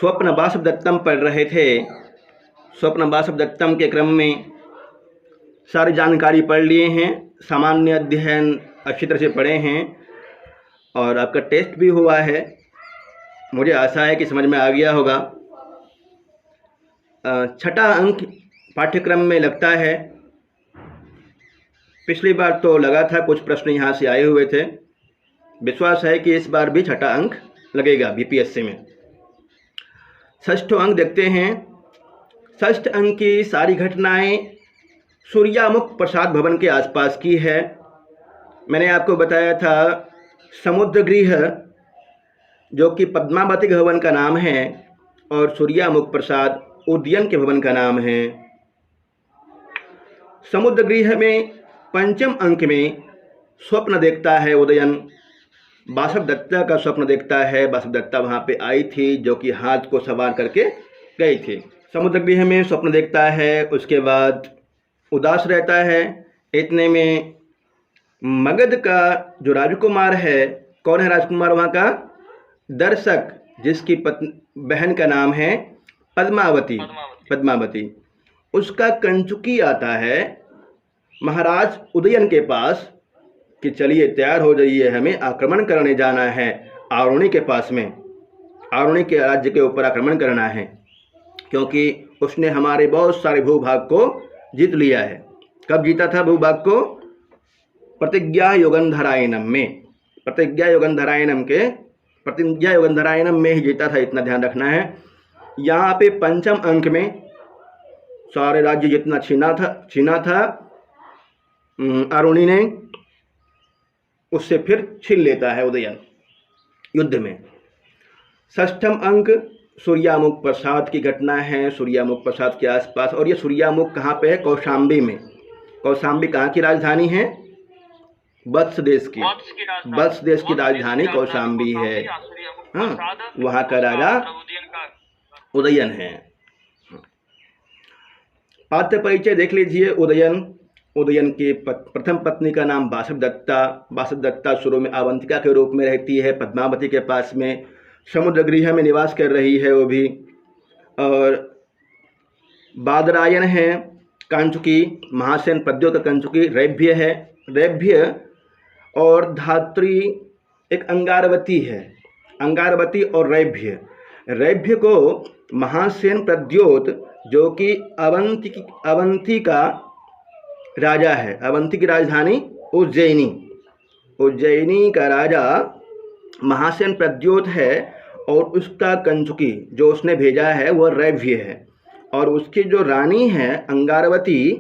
स्वप्न वासवदत्तम पढ़ रहे थे। स्वप्न वासवदत्तम के क्रम में सारी जानकारी पढ़ लिए हैं, सामान्य अध्ययन अच्छी तरह से पढ़े हैं और आपका टेस्ट भी हुआ है। मुझे आशा है कि समझ में आ गया होगा। छठा अंक पाठ्यक्रम में लगता है। पिछली बार तो लगा था, कुछ प्रश्न यहाँ से आए हुए थे। विश्वास है कि इस बार भी छठा अंक लगेगा बीपीएससी में। षष्ठ अंक देखते हैं। षष्ठ अंक की सारी घटनाएं सूर्यामुख प्रसाद भवन के आसपास की है। मैंने आपको बताया था समुद्र गृह जो कि पद्मावती भवन का नाम है और सूर्यामुख प्रसाद उदयन के भवन का नाम है। समुद्र गृह में पंचम अंक में स्वप्न देखता है उदयन, वासवदत्ता का स्वप्न देखता है। वासवदत्ता वहाँ पे आई थी जो कि हाथ को सवार करके गई थी। समुद्र गृह में स्वप्न देखता है, उसके बाद उदास रहता है। इतने में मगध का जो राजकुमार है, कौन है राजकुमार वहाँ का? दर्शक, जिसकी बहन का नाम है पद्मावती, उसका कंचुकी आता है महाराज उदयन के पास कि चलिए तैयार हो जाइए, हमें आक्रमण करने जाना है आरुणि के पास में, आरुणि के राज्य के ऊपर आक्रमण करना है, क्योंकि उसने हमारे बहुत सारे भूभाग को जीत लिया है। कब जीता था भूभाग को? प्रतिज्ञा युगंधरायणम में, प्रतिज्ञा युगंधरायणम में ही जीता था, इतना ध्यान रखना है। यहाँ पे पंचम अंक में सारे राज्य जितना छीना था आरुणि ने, उससे फिर छीन लेता है उदयन युद्ध में। षष्ठम अंक सूर्यामुख प्रसाद की घटना है, सूर्यामुख प्रसाद के आसपास। और ये सूर्यामुख कहाँ पे है? कौशाम्बी में। कौशाम्बी कहाँ की राजधानी है? वत्स देश की, वत्स देश की राजधानी कौशाम्बी है। हाँ, वहाँ का राजा उदयन है। पात्र परिचय देख लीजिए। उदयन की प्रथम पत्नी का नाम वासवदत्ता। वासवदत्ता शुरू में अवंतिका के रूप में रहती है, पद्मावती के पास में समुद्र गृह में निवास कर रही है वो भी। और बादरायन है कांचुकी, महासेन प्रद्योत कांचुकी, रैभ्य है, रैभ्य और धात्री एक अंगारवती है, अंगारवती और रैभ्य। रैभ्य को महासेन प्रद्योत जो कि अवंती का राजा है, अवंती की राजधानी उज्जैनी का राजा महासेन प्रद्योत है और उसका कंचुकी जो उसने भेजा है वह रैभ्य है। और उसकी जो रानी है अंगारवती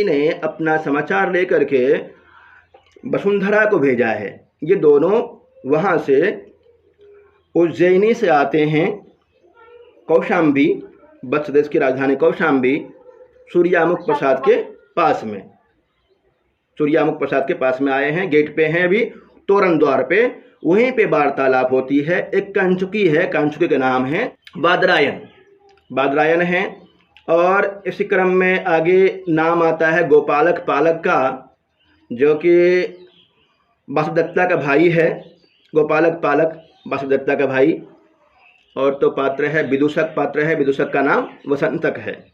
ने अपना समाचार लेकर के वसुंधरा को भेजा है। ये दोनों वहाँ से उज्जैनी से आते हैं कौशाम्बी, वत्स देश की राजधानी कौशाम्बी, सूर्यामुख प्रसाद के पास में, सूर्यामुख प्रसाद के पास में आए हैं। गेट पे हैं अभी, तोरण द्वार पे, वहीं पे वार्तालाप होती है। एक कांचुकी है, कांचुकी का नाम है बादरायन है। और इसी क्रम में आगे नाम आता है गोपालक पालक का, जो कि वासवदत्ता का भाई है। गोपालक पालक वासवदत्ता का भाई। और तो पात्र है विदूषक, पात्र है, विदूषक का नाम वसंतक है।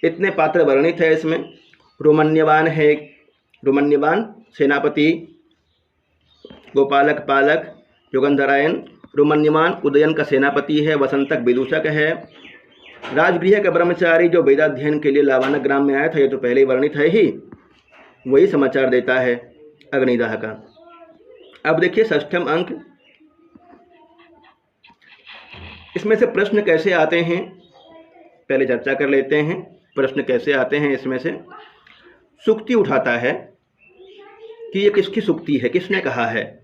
इतने पात्र वर्णित है इसमें। रोमन्यवान है, रोमन्यवान सेनापति, गोपालक पालक युगंधरायन, रोमन्यवान उदयन का सेनापति है, वसंतक विदूषक है। राजगृह का ब्रह्मचारी जो वेदाध्ययन के लिए लावाना ग्राम में आया था, ये तो पहले वर्णित है ही, वही समाचार देता है अग्निदाह का। अब देखिए षष्ठम अंक, इसमें से प्रश्न कैसे आते हैं पहले चर्चा कर लेते हैं। प्रश्न कैसे आते हैं इसमें से? सुक्ति उठाता है कि ये किसकी सुक्ति है, किसने कहा है।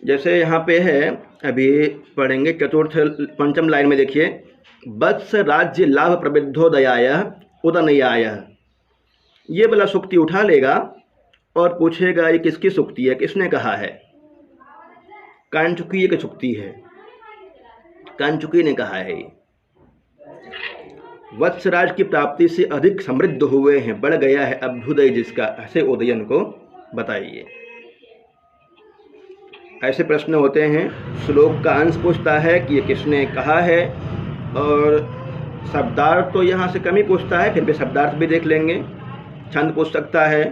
जैसे यहाँ पे है, अभी पढ़ेंगे पंचम लाइन में देखिए, वत्स राज्य लाभ प्रवृद्धोदयाय उदनयाय। ये वाला सुक्ति उठा लेगा और पूछेगा ये किसकी सुक्ति है, किसने कहा है। कांचुकी की सुक्ति है, कांचुकी ने कहा है। वत्सराज की प्राप्ति से अधिक समृद्ध हुए हैं, बढ़ गया है अभ्युदय जिसका, ऐसे उदयन को बताइए। ऐसे प्रश्न होते हैं। श्लोक का अंश पूछता है कि ये किसने कहा है, और शब्दार्थ तो यहाँ से कम ही पूछता है, फिर भी शब्दार्थ भी देख लेंगे। छंद पूछ सकता है।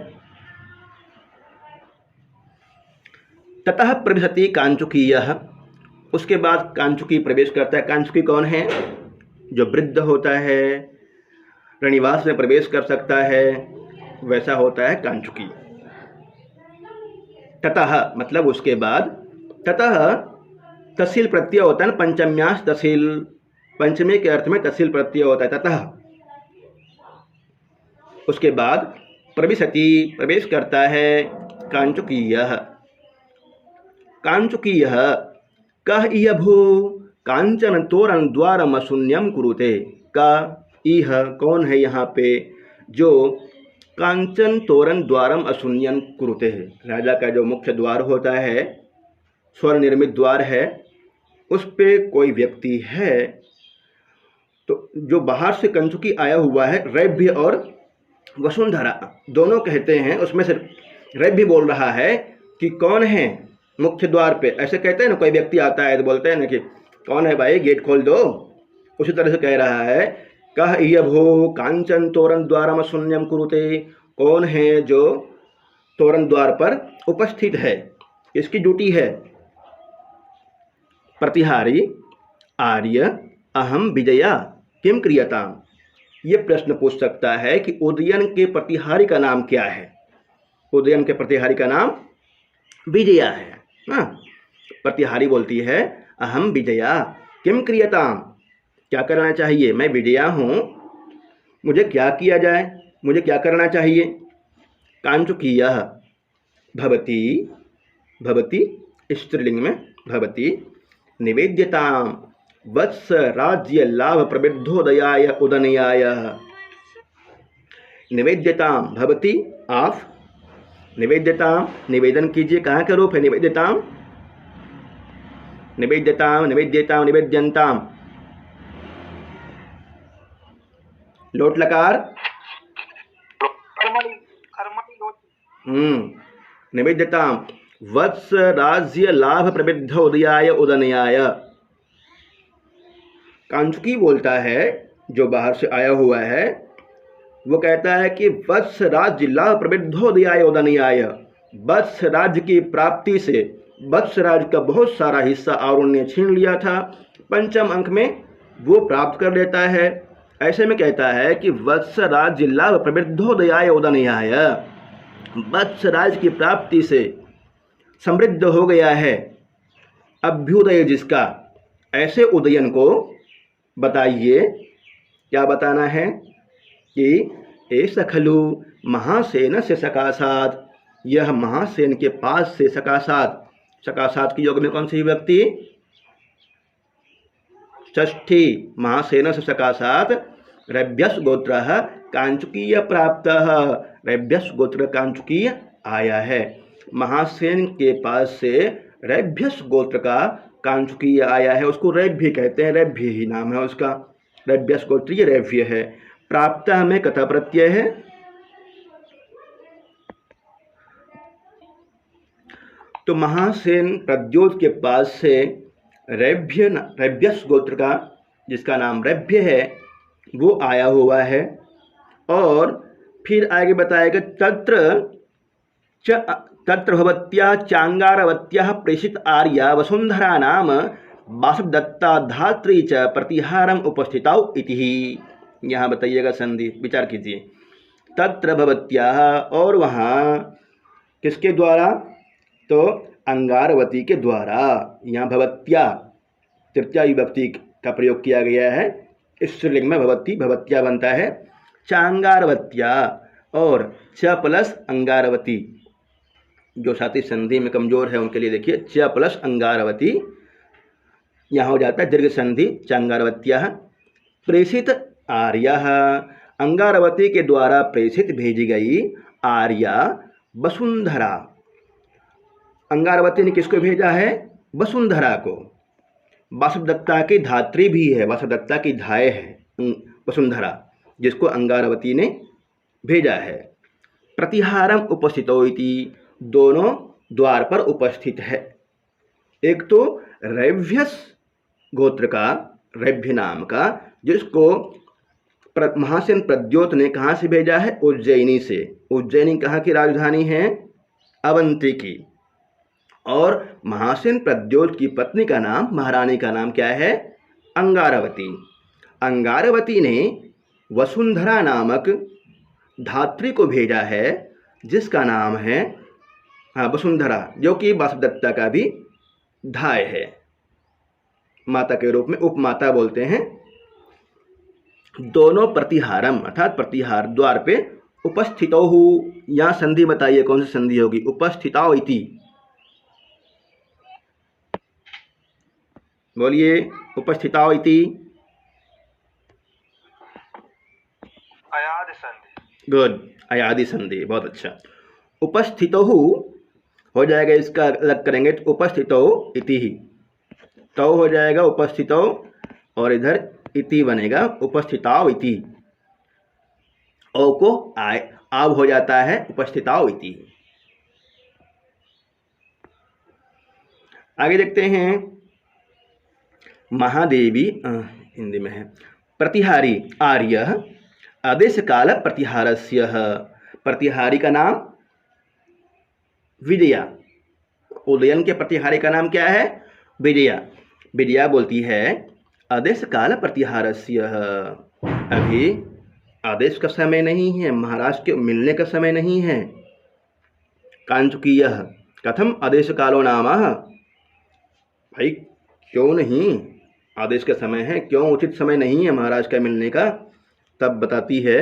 ततः प्रविशति कांचुकीयः, उसके बाद कांचुकी प्रवेश करता है। कांचुकी कौन है? जो वृद्ध होता है, रनिवास में प्रवेश कर सकता है, वैसा होता है कांचुकी। ततः मतलब उसके बाद। ततः तहसील प्रत्यय होता है ना, पंचम्यास तहसील, पंचमी के अर्थ में तहसील प्रत्यय होता है ततः। उसके बाद प्रविशति प्रवेश करता है कांचुकीयः। कांचुकीयः कः इह भू कांचन तोरण द्वारम शून्यम कुरुते। का इह कौन है यहाँ पे जो कांचन तोरण द्वारम अशून्यम कुरुते है। राजा का जो मुख्य द्वार होता है, स्वर्ण निर्मित द्वार है, उस पे कोई व्यक्ति है तो जो बाहर से कंचुकी आया हुआ है, रैभ्य और वसुंधरा दोनों कहते हैं, उसमें से रैभ्य बोल रहा है कि कौन है मुख्य द्वार पे। ऐसे कहते हैं ना, कोई व्यक्ति आता है तो बोलते हैं ना कि कौन है भाई, गेट खोल दो। उसी तरह से कह रहा है कह इह भो कांचन तोरण द्वारम शून्यम कुरुते, कौन है जो तोरण द्वार पर उपस्थित है, इसकी ड्यूटी है। प्रतिहारी आर्य अहम विजया किम क्रियताम, ये प्रश्न पूछ सकता है कि उदयन के प्रतिहारी का नाम क्या है। उदयन के प्रतिहारी का नाम विजया है ना। प्रतिहारी बोलती है अहम विजया किम क्रियताम, क्या करना चाहिए, मैं विजया हूँ, मुझे क्या किया जाए, मुझे क्या करना चाहिए। कांचुकीयः भवती, भवती स्त्रीलिंग में भवती, निवेद्यताम वत्स राज्य लाभ प्रवृद्धोदयाय उदनयाय। निवेद्यताम भवती, आप, निवेद्यताम निवेदन कीजिए, कहाँ का रूप है निवेद्यताम, निवेद्यताम निवेद्यताम निवेद्यन्ताम, लोट लकार, निवेद्यताम वत्स राज्य लाभ प्रवृद्धोदयाय उदनयाय। कांचुकी बोलता है, जो बाहर से आया हुआ है, वो कहता है कि वत्स राज्य लाभ प्रवृद्धोदयाय उदनयाय, वत्स राज्य की प्राप्ति से, वत्स राज्य का बहुत सारा हिस्सा और ने छीन लिया था, पंचम अंक में वो प्राप्त कर लेता है। ऐसे में कहता है कि वत्स राज्य लाभ प्रवृद्धोदयाय उदनयाय, वत्स राज्य की प्राप्ति से समृद्ध हो गया है, अभ्युदय जिसका, ऐसे उदयन को बताइए। क्या बताना है कि ऐसा खलु महासेन से सकाशात, यह महासेन के पास से सकाशात, सकाशात की योग में कौन सी व्यक्ति, षष्ठी, महासेन से सकाशात रैभ्यस गोत्र कांचुकीय प्राप्त, रैभ्यस गोत्र कांचुकीय आया है। महासेन के पास से रैभ्यस गोत्र का कांचुकीय आया है, उसको रैभ्य कहते हैं, रैभ्य ही नाम है उसका, रैभ्यस गोत्रीय रैभ्य है। प्राप्त में कथा प्रत्यय है, तो महासेन प्रद्योत के पास से रैभ्यस गोत्र का, जिसका नाम रैभ्य है, वो आया हुआ है। और फिर आगे बताएगा तत्र भवत्या चांगारवत्या प्रेषित आर्या वसुंधरा नाम वासवदत्ता धात्री च प्रतिहारम उपस्थिताउ इति। यहाँ बताइएगा संधि, विचार कीजिए। तत्र भवत्या, और वहाँ किसके द्वारा, तो अंगारवती के द्वारा। यहाँ भवत्या तृतीया विभक्ति का प्रयोग किया गया है, स्त्रीलिंग में भवती भवत्या बनता है। चांगारवत्या और च प्लस अंगारवती, जो साथी संधि में कमजोर है उनके लिए देखिए, च प्लस अंगारवती, यहाँ हो जाता है दीर्घ संधि चांगारवत्या। प्रेषित आर्या, अंगारवती के द्वारा प्रेषित भेजी गई आर्या वसुंधरा, अंगारवती ने किसको भेजा है, वसुंधरा को। वासवदत्ता की धात्री भी है, वासवदत्ता की धाय है वसुंधरा, जिसको अंगारवती ने भेजा है। प्रतिहारम उपस्थितो इति, दोनों द्वार पर उपस्थित है। एक तो रैभ्यस गोत्र का, रैभ्य नाम का, जिसको महासेन प्रद्योत ने कहाँ से भेजा है? उज्जैनी से। उज्जैनी कहाँ की राजधानी है? अवंती की। और महासेन प्रद्योत की पत्नी का नाम, महारानी का नाम क्या है? अंगारवती। अंगारवती ने वसुंधरा नामक धात्री को भेजा है, जिसका नाम है वसुंधरा, जो कि वासुदत्ता का भी धाय है, माता के रूप में उपमाता बोलते हैं। दोनों प्रतिहारम अर्थात प्रतिहार द्वार पे उपस्थितौ हूँ। यहाँ संधि बताइए कौन सी संधि होगी? उपस्थिताओ इति। बोलिए, उपस्थिताओ इति। अयादि संधि। गुड, अयादि संधि, बहुत अच्छा। उपस्थितौ हो जाएगा, इसका अलग करेंगे तो उपस्थितौ इति ही, तो हो जाएगा उपस्थितौ, और इधर इति बनेगा उपस्थिताओ इति। ओ को आव हो जाता है उपस्थिताओ इति। आगे देखते हैं, महादेवी हिंदी में है। प्रतिहारी आर्य आदेश काल प्रतिहारस्य। प्रतिहारी का नाम विजया। उदयन के प्रतिहारी का नाम क्या है? विजया। विजया बोलती है आदेश काल प्रतिहारस्य। अभी आदेश का समय नहीं है, महाराज के मिलने का समय नहीं है। कांचुकीय कथम आदेश कालो नाम। भाई क्यों नहीं? आदेश का समय है, क्यों उचित समय नहीं है महाराज का मिलने का? तब बताती है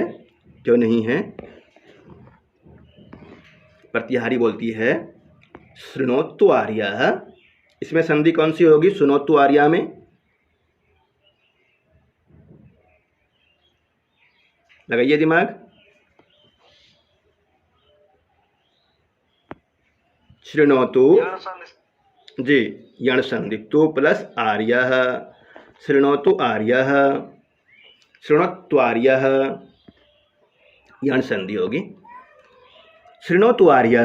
क्यों नहीं है। प्रतिहारी बोलती है शृणोतु आर्य। इसमें संधि कौन सी होगी? शृणोतु आर्या में लगाइए दिमाग। शृणोतु जी, यण संधि तो प्लस आर्य, शृणोतु आर्य, शृणोत्वार्य, यण संधि होगी। शृणोतु आर्य,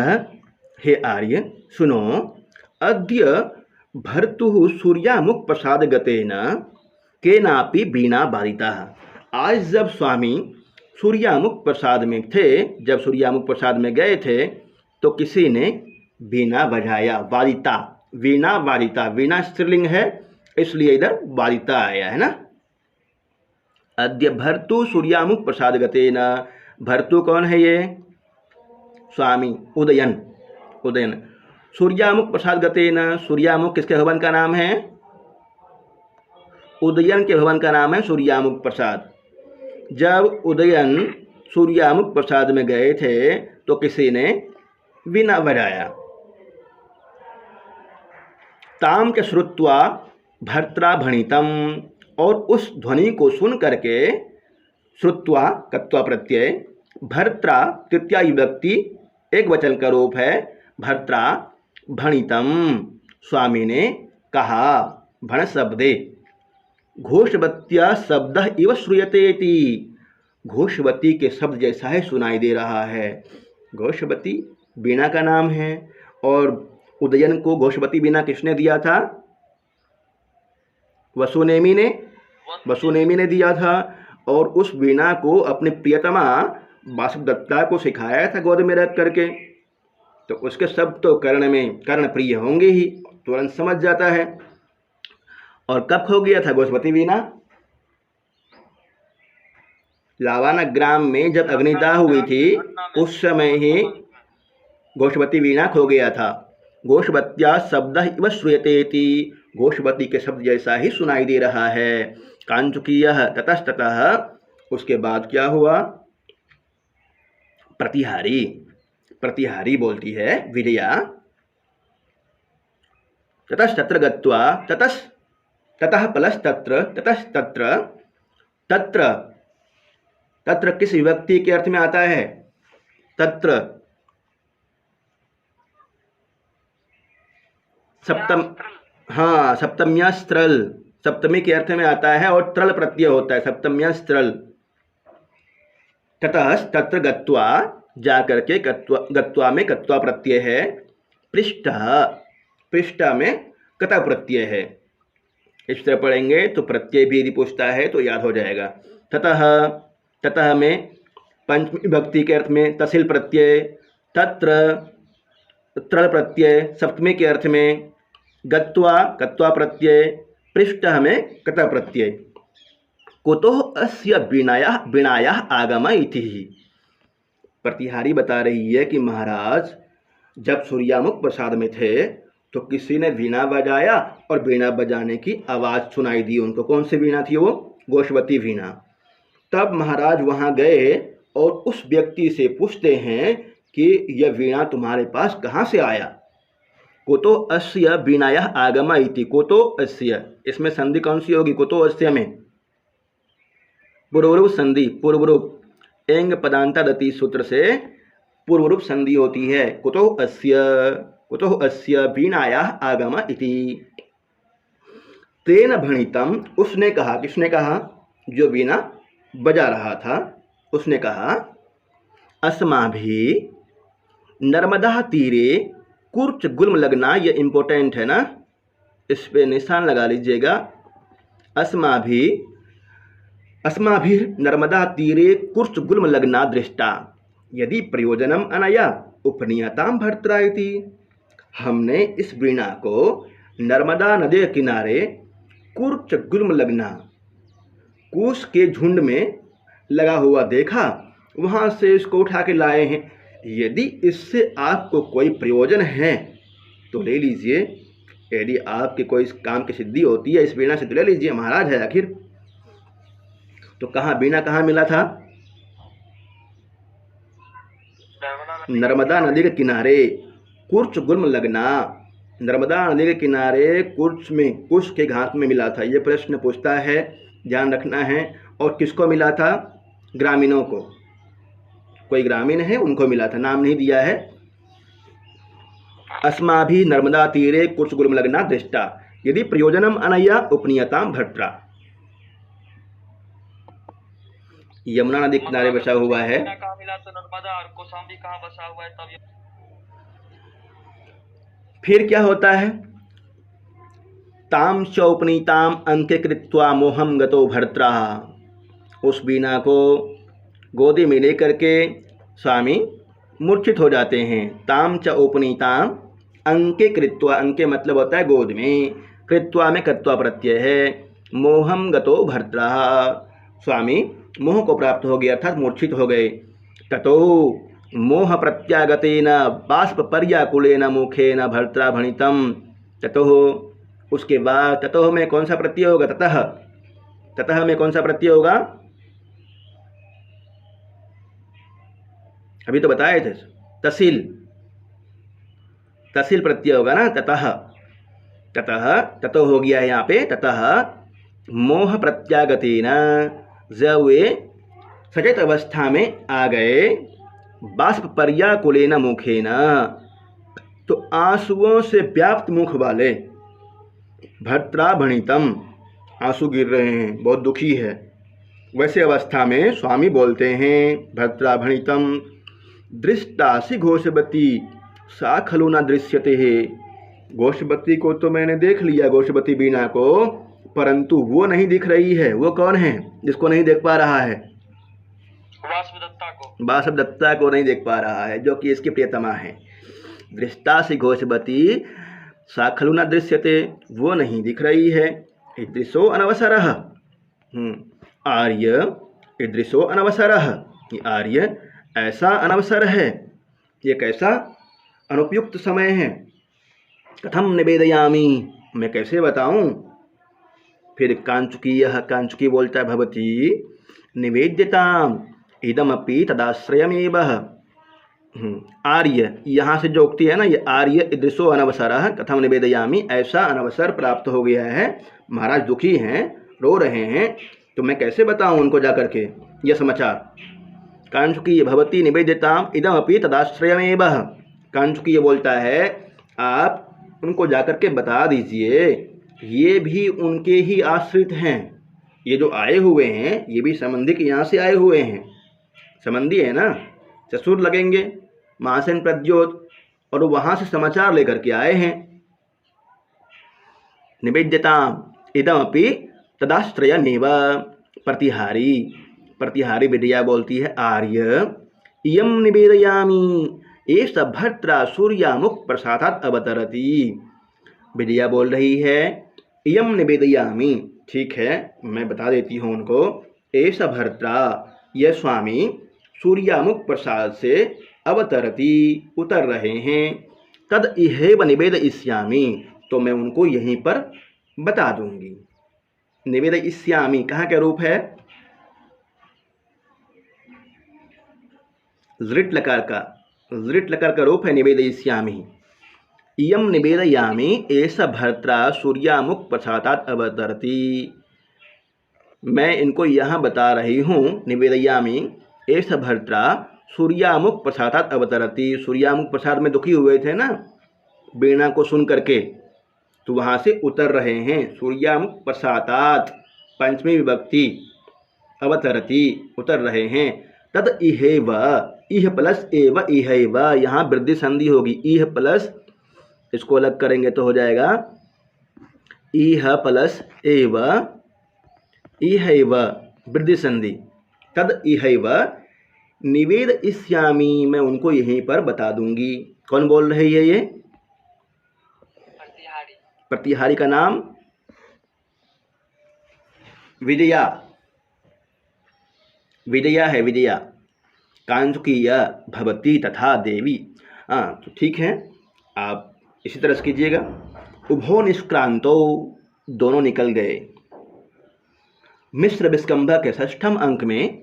हे आर्य सुनो, अद्य भर्तुः सूर्यामुख प्रसाद गतेन केनापि वीणा बाधिता। आज जब स्वामी सूर्यामुख प्रसाद में थे, जब सूर्यामुख प्रसाद में गए थे, तो किसी ने वीणा बजाया। बाधिता, वीणा बाधिता, वीणा स्त्रीलिंग है इसलिए इधर बाधिता आया है ना। अद्य भर्तु सूर्यामुख प्रसाद गतेन। भर्तु कौन है? ये स्वामी उदयन। उदयन सूर्यामुख प्रसाद गतेन। सूर्यामुख किसके भवन का नाम है? उदयन के भवन का नाम है सूर्यामुख प्रसाद। जब उदयन सूर्यामुख प्रसाद में गए थे तो किसी ने वीणा बजाया। ताम के श्रुत्वा भर्त्रा भणितम। और उस ध्वनि को सुन करके, श्रुत्वा कत्वा प्रत्यय, भर्त्रा तृतीया विभक्ति एक वचन का रूप है, भर्त्रा भणितम, स्वामी ने कहा। भण शब्दे घोषवत्या शब्द इव श्रूयते इति। घोषवती के शब्द जैसा है सुनाई दे रहा है। घोषवती वीणा का नाम है, और उदयन को घोषवती वीणा किसने दिया था? वसुनेमी ने। वसुनेमी ने दिया था, और उस वीणा को अपनी प्रियतमा वासुदत्ता को सिखाया था गोद में रख करके। तो उसके शब्द तो कर्ण प्रिय होंगे ही, तुरंत समझ जाता है। और कब खो गया था घोषवती वीणा? लावाना ग्राम में जब अग्निदाह हुई थी उस समय ही घोषवती वीणा खो गया था। घोषवत्या शब्द इव श्रूयतेति। घोषवती के शब्द जैसा ही सुनाई दे रहा है। कांचुकीय ततस्ततः, उसके बाद क्या हुआ? प्रतिहारी। प्रतिहारी बोलती है विजया, ततस्तत्र गत्वा, ततः प्लस तत्र, ततस्तत्र, तत्र, तत्र किस विभक्ति के अर्थ में आता है? तत्र सप्तम, हाँ सप्तम्या स्त्रल, सप्तमी के अर्थ में आता है, और त्रल प्रत्यय होता है, सप्तम्या स्त्रल। ततः तत्र गत्वा, जा करके, गत्वा में कत्वा प्रत्यय है। पृष्ठ, पृष्ठ में कतः प्रत्यय है। इस तरह पढ़ेंगे तो प्रत्यय भी यदि पूछता है तो याद हो जाएगा। ततः, ततः में पंचमी विभक्ति के अर्थ में तसिल प्रत्यय, तत्र त्र प्रत्यय सप्तमी के अर्थ में गत्वा कत्वा प्रत्यय, पृष्ठः में कतः प्रत्यय। कुतो अस्य वीणायाः आगम इति। प्रतिहारी बता रही है कि महाराज जब सूर्यामुख प्रसाद में थे तो किसी ने वीणा बजाया और वीणा बजाने की आवाज़ सुनाई दी उनको। कौन सी वीणा थी वो? गोशवती वीणा। तब महाराज वहाँ गए और उस व्यक्ति से पूछते हैं कि यह वीणा तुम्हारे पास कहाँ से आया। कुतो अस्य वीणायाः आगम इति। कुतो अस्य, इसमें संधि कौन सी होगी? कुतो अस्य में पूर्वरूप संधि, पूर्वरूप एंग पदांतादति सूत्र से पूर्वरूप संधि होती है। कुतो अस्य वीणायाः आगम इति। तेन भणितम, उसने कहा, किसने कहा? जो वीणा बजा रहा था उसने कहा, अस्माभिः नर्मदा तीरे कुर्च गुल्म लगना। ये इम्पोर्टेंट है ना, इस पे निशान लगा लीजिएगा। अस्माभिः नर्मदा तीरे कुर्च गुल्म लगना दृष्टा यदि प्रयोजनम अनया उपनियताम भर्त्रा इति। हमने इस वीणा को नर्मदा नदी के किनारे कुर्च गुल्म लगना, कुश के झुंड में लगा हुआ देखा, वहाँ से इसको उठा के लाए हैं। यदि इससे आपको कोई प्रयोजन है तो ले लीजिए, यदि आपके कोई काम की सिद्धि होती है इस वीणा से तो ले लीजिए, महाराज है आखिर। तो कहाँ वीणा कहाँ मिला था? नर्मदा नदी के किनारे कुर्च गुल्म लगना। नर्मदा नदी के किनारे कुर्च में, कुश के घाट में मिला था। ये प्रश्न पूछता है, ध्यान रखना है। और किसको मिला था? ग्रामीणों को। कोई ग्रामीण है उनको मिला था, नाम नहीं दिया है। अस्माभिः नर्मदा तीरे कुर्च गुल्म लगना दृष्टा यदि प्रयोजनम अनया उपनियताम भर्त्रा। यमुना नदी किनारे बसा हुआ है। कहाँ मिला तो नर्मदा और कौशाम्बी कहाँ बसा हुआ है तब। फिर क्या होता है? ताम चौपनीताम अंके कृत्वा मोहम गतो भर्त्रा। उस वीणा को गोदी में लेकर के स्वामी मूर्छित हो जाते हैं। ताम च उपनीताम अंके कृत्वा, अंके मतलब होता है गोद में, कृत्वा में कृत्वा प्रत्यय है। मोहम गतो भर्त्रा, स्वामी मोह को प्राप्त हो गया अर्थात मूर्छित हो गए। ततो मोह प्रत्यागतेन बाष्प पर्याकुलेन मुखेन भर्त्रा भणितम। ततो, उसके बाद ततो में कौन सा प्रत्यय होगा? ततः। ततः में कौन सा प्रत्यय होगा? अभी तो बताए थे, तसिल, तसिल प्रत्यय होगा ना। ततः, ततः, ततो हो गया है यहाँ पे। ततः मोह प्रत्यागतेन, जब वे सचेत अवस्था में आ गए, बाष्प पर्याकुलेन मुखेन, तो आंसुओं से व्याप्त मुख वाले, भर्त्रा भणितम, आंसू गिर रहे हैं, बहुत दुखी है, वैसे अवस्था में स्वामी बोलते हैं भर्त्रा भणितम दृष्टासि घोषवती सा खलु न दृश्यते है। घोषवती को तो मैंने देख लिया, घोषवती वीणा को, परंतु वो नहीं दिख रही है। वो कौन है जिसको नहीं देख पा रहा है? वासवदत्ता को। वासवदत्ता को नहीं देख पा रहा है, जो कि इसकी प्रियतमा है। दृष्टासि घोषवती सा खलु न दृश्यते, वो नहीं दिख रही है। ईदृशो अनवसरः, आर्य ईदृशो अनवसरः, आर्य ऐसा अनवसर है, ये कैसा अनुपयुक्त समय है। कथम निवेदयामी, मैं कैसे बताऊं। फिर कांचुकीयः, कांचुकी बोलता है भवती निवेद्यताम इदमपि तदाश्रयमेव। आर्य, यहाँ से जो उक्ति है ना, ये आर्य ईदृशो अनवसरः कथम निवेदयामी, ऐसा अनवसर प्राप्त हो गया है, महाराज दुखी हैं, रो रहे हैं, तो मैं कैसे बताऊं उनको जाकर के यह समाचार। कांचुकीय भवती निवेद्यताम इदमपि तदाश्रयमेव। कांचुकीय बोलता है आप उनको जाकर के बता दीजिए, ये भी उनके ही आश्रित हैं। ये जो आए हुए हैं ये भी संबंधी के यहाँ से आए हुए हैं, संबंधी है ना, ससुर लगेंगे, महासेन प्रद्योत, और वहाँ से समाचार लेकर के आए हैं। निवेद्यताम् इदमपि तदाश्रयमेव। प्रतिहारी, प्रतिहारी विद्या बोलती है आर्य इयं निवेदयामि एष भर्त्रा सूर्यामुख प्रसादात् अवतरति। विद्या बोल रही है इयं निवेदयामि, ठीक है मैं बता देती हूँ उनको। एष भर्त्रा, यह स्वामी सूर्यामुख प्रसाद से अवतरति, उतर रहे हैं। तद इहेव निवेदयिष्यामि, तो मैं उनको यहीं पर बता दूंगी। निवेदयिष्यामि कहाँ का रूप है? लृट लकार का, लृट लकार का रूप है निवेदयिष्यामि। इयं निवेदयामि एष भर्त्रा सूर्यामुख प्रसादात् अवतरति। मैं इनको यहाँ बता रही हूँ, निवेदयामि एष भर्त्रा सूर्यामुख प्रसादात् अवतरति। सूर्यामुख प्रसाद में दुखी हुए थे ना वीणा को सुन करके, तो वहाँ से उतर रहे हैं। सूर्यामुख प्रसादात् पंचमी विभक्ति, अवतरति उतर रहे हैं। तद इहेव, इह प्लस एव इहेव, यहाँ वृद्धि संधि होगी। इह प्लस, इसको अलग करेंगे तो हो जाएगा इह प्लस एव इहैव, वृद्धि संधि। तद इहैव निवेदयिष्यामि, मैं उनको यहीं पर बता दूंगी। कौन बोल रही है ये? प्रतिहारी। प्रतिहारी का नाम विजया, विजया है, विजया। कांचुकीय भवती तथा देवी। हाँ तो ठीक है, आप इसी तरह से कीजिएगा। उभो निष्क्रांतो, दोनों निकल गए। मिश्र विस्कंभक है, षष्ठम अंक में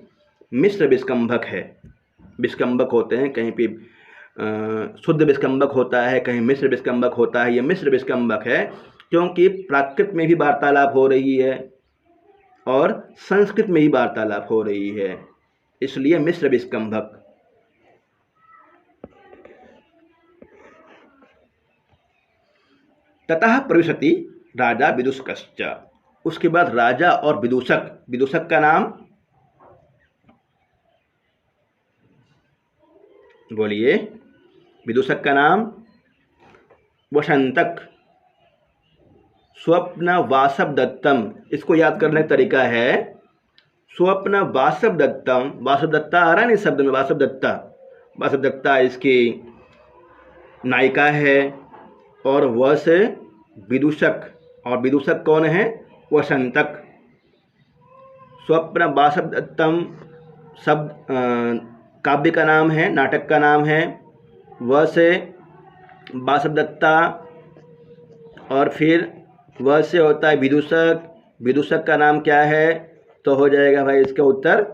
मिश्र विस्कंभक है। विस्कंभक होते हैं, कहीं पे शुद्ध विस्कंभक होता है, कहीं मिश्र विस्कंभक होता है। यह मिश्र विस्कंभक है क्योंकि प्राकृत में भी वार्तालाप हो रही है और संस्कृत में भी वार्तालाप हो रही है, इसलिए मिश्र विस्कंभक। ततः प्रविशति राजा विदूषकश्च, उसके बाद राजा और विदूषक, विदूषक का नाम बोलिए, विदूषक का नाम वसंतक। स्वप्न वासव दत्तम, इसको याद करने का तरीका है स्वप्न वासव दत्तम। वासव दत्ता आ रहा है ना इस शब्द में, वासव दत्ता, वासव दत्ता इसकी नायिका है और वह से विदूषक, और विदूषक कौन है? वसंतक। स्वप्न वासव दत्तम शब्द काव्य का नाम है, नाटक का नाम है। वह से वासव दत्ता और फिर वह से होता है विदूषक। विदूषक का नाम क्या है? तो हो जाएगा भाई इसका उत्तर,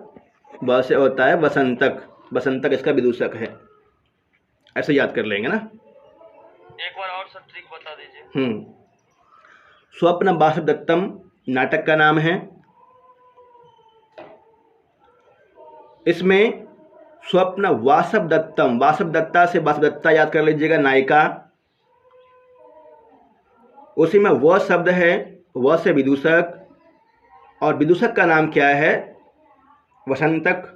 वह से होता है वसंतक। वसंतक इसका विदूषक है, ऐसे याद कर लेंगे ना। एक बार और सर ट्रिक बता दीजिए। स्वप्न वासव दत्तम नाटक का नाम है। इसमें स्वप्न वासव दत्तम, वासव दत्ता से वासव दत्ता याद कर लीजिएगा, नायिका। उसी में वह शब्द है, वह से विदूषक, और विदूषक का नाम क्या है? वसंतक।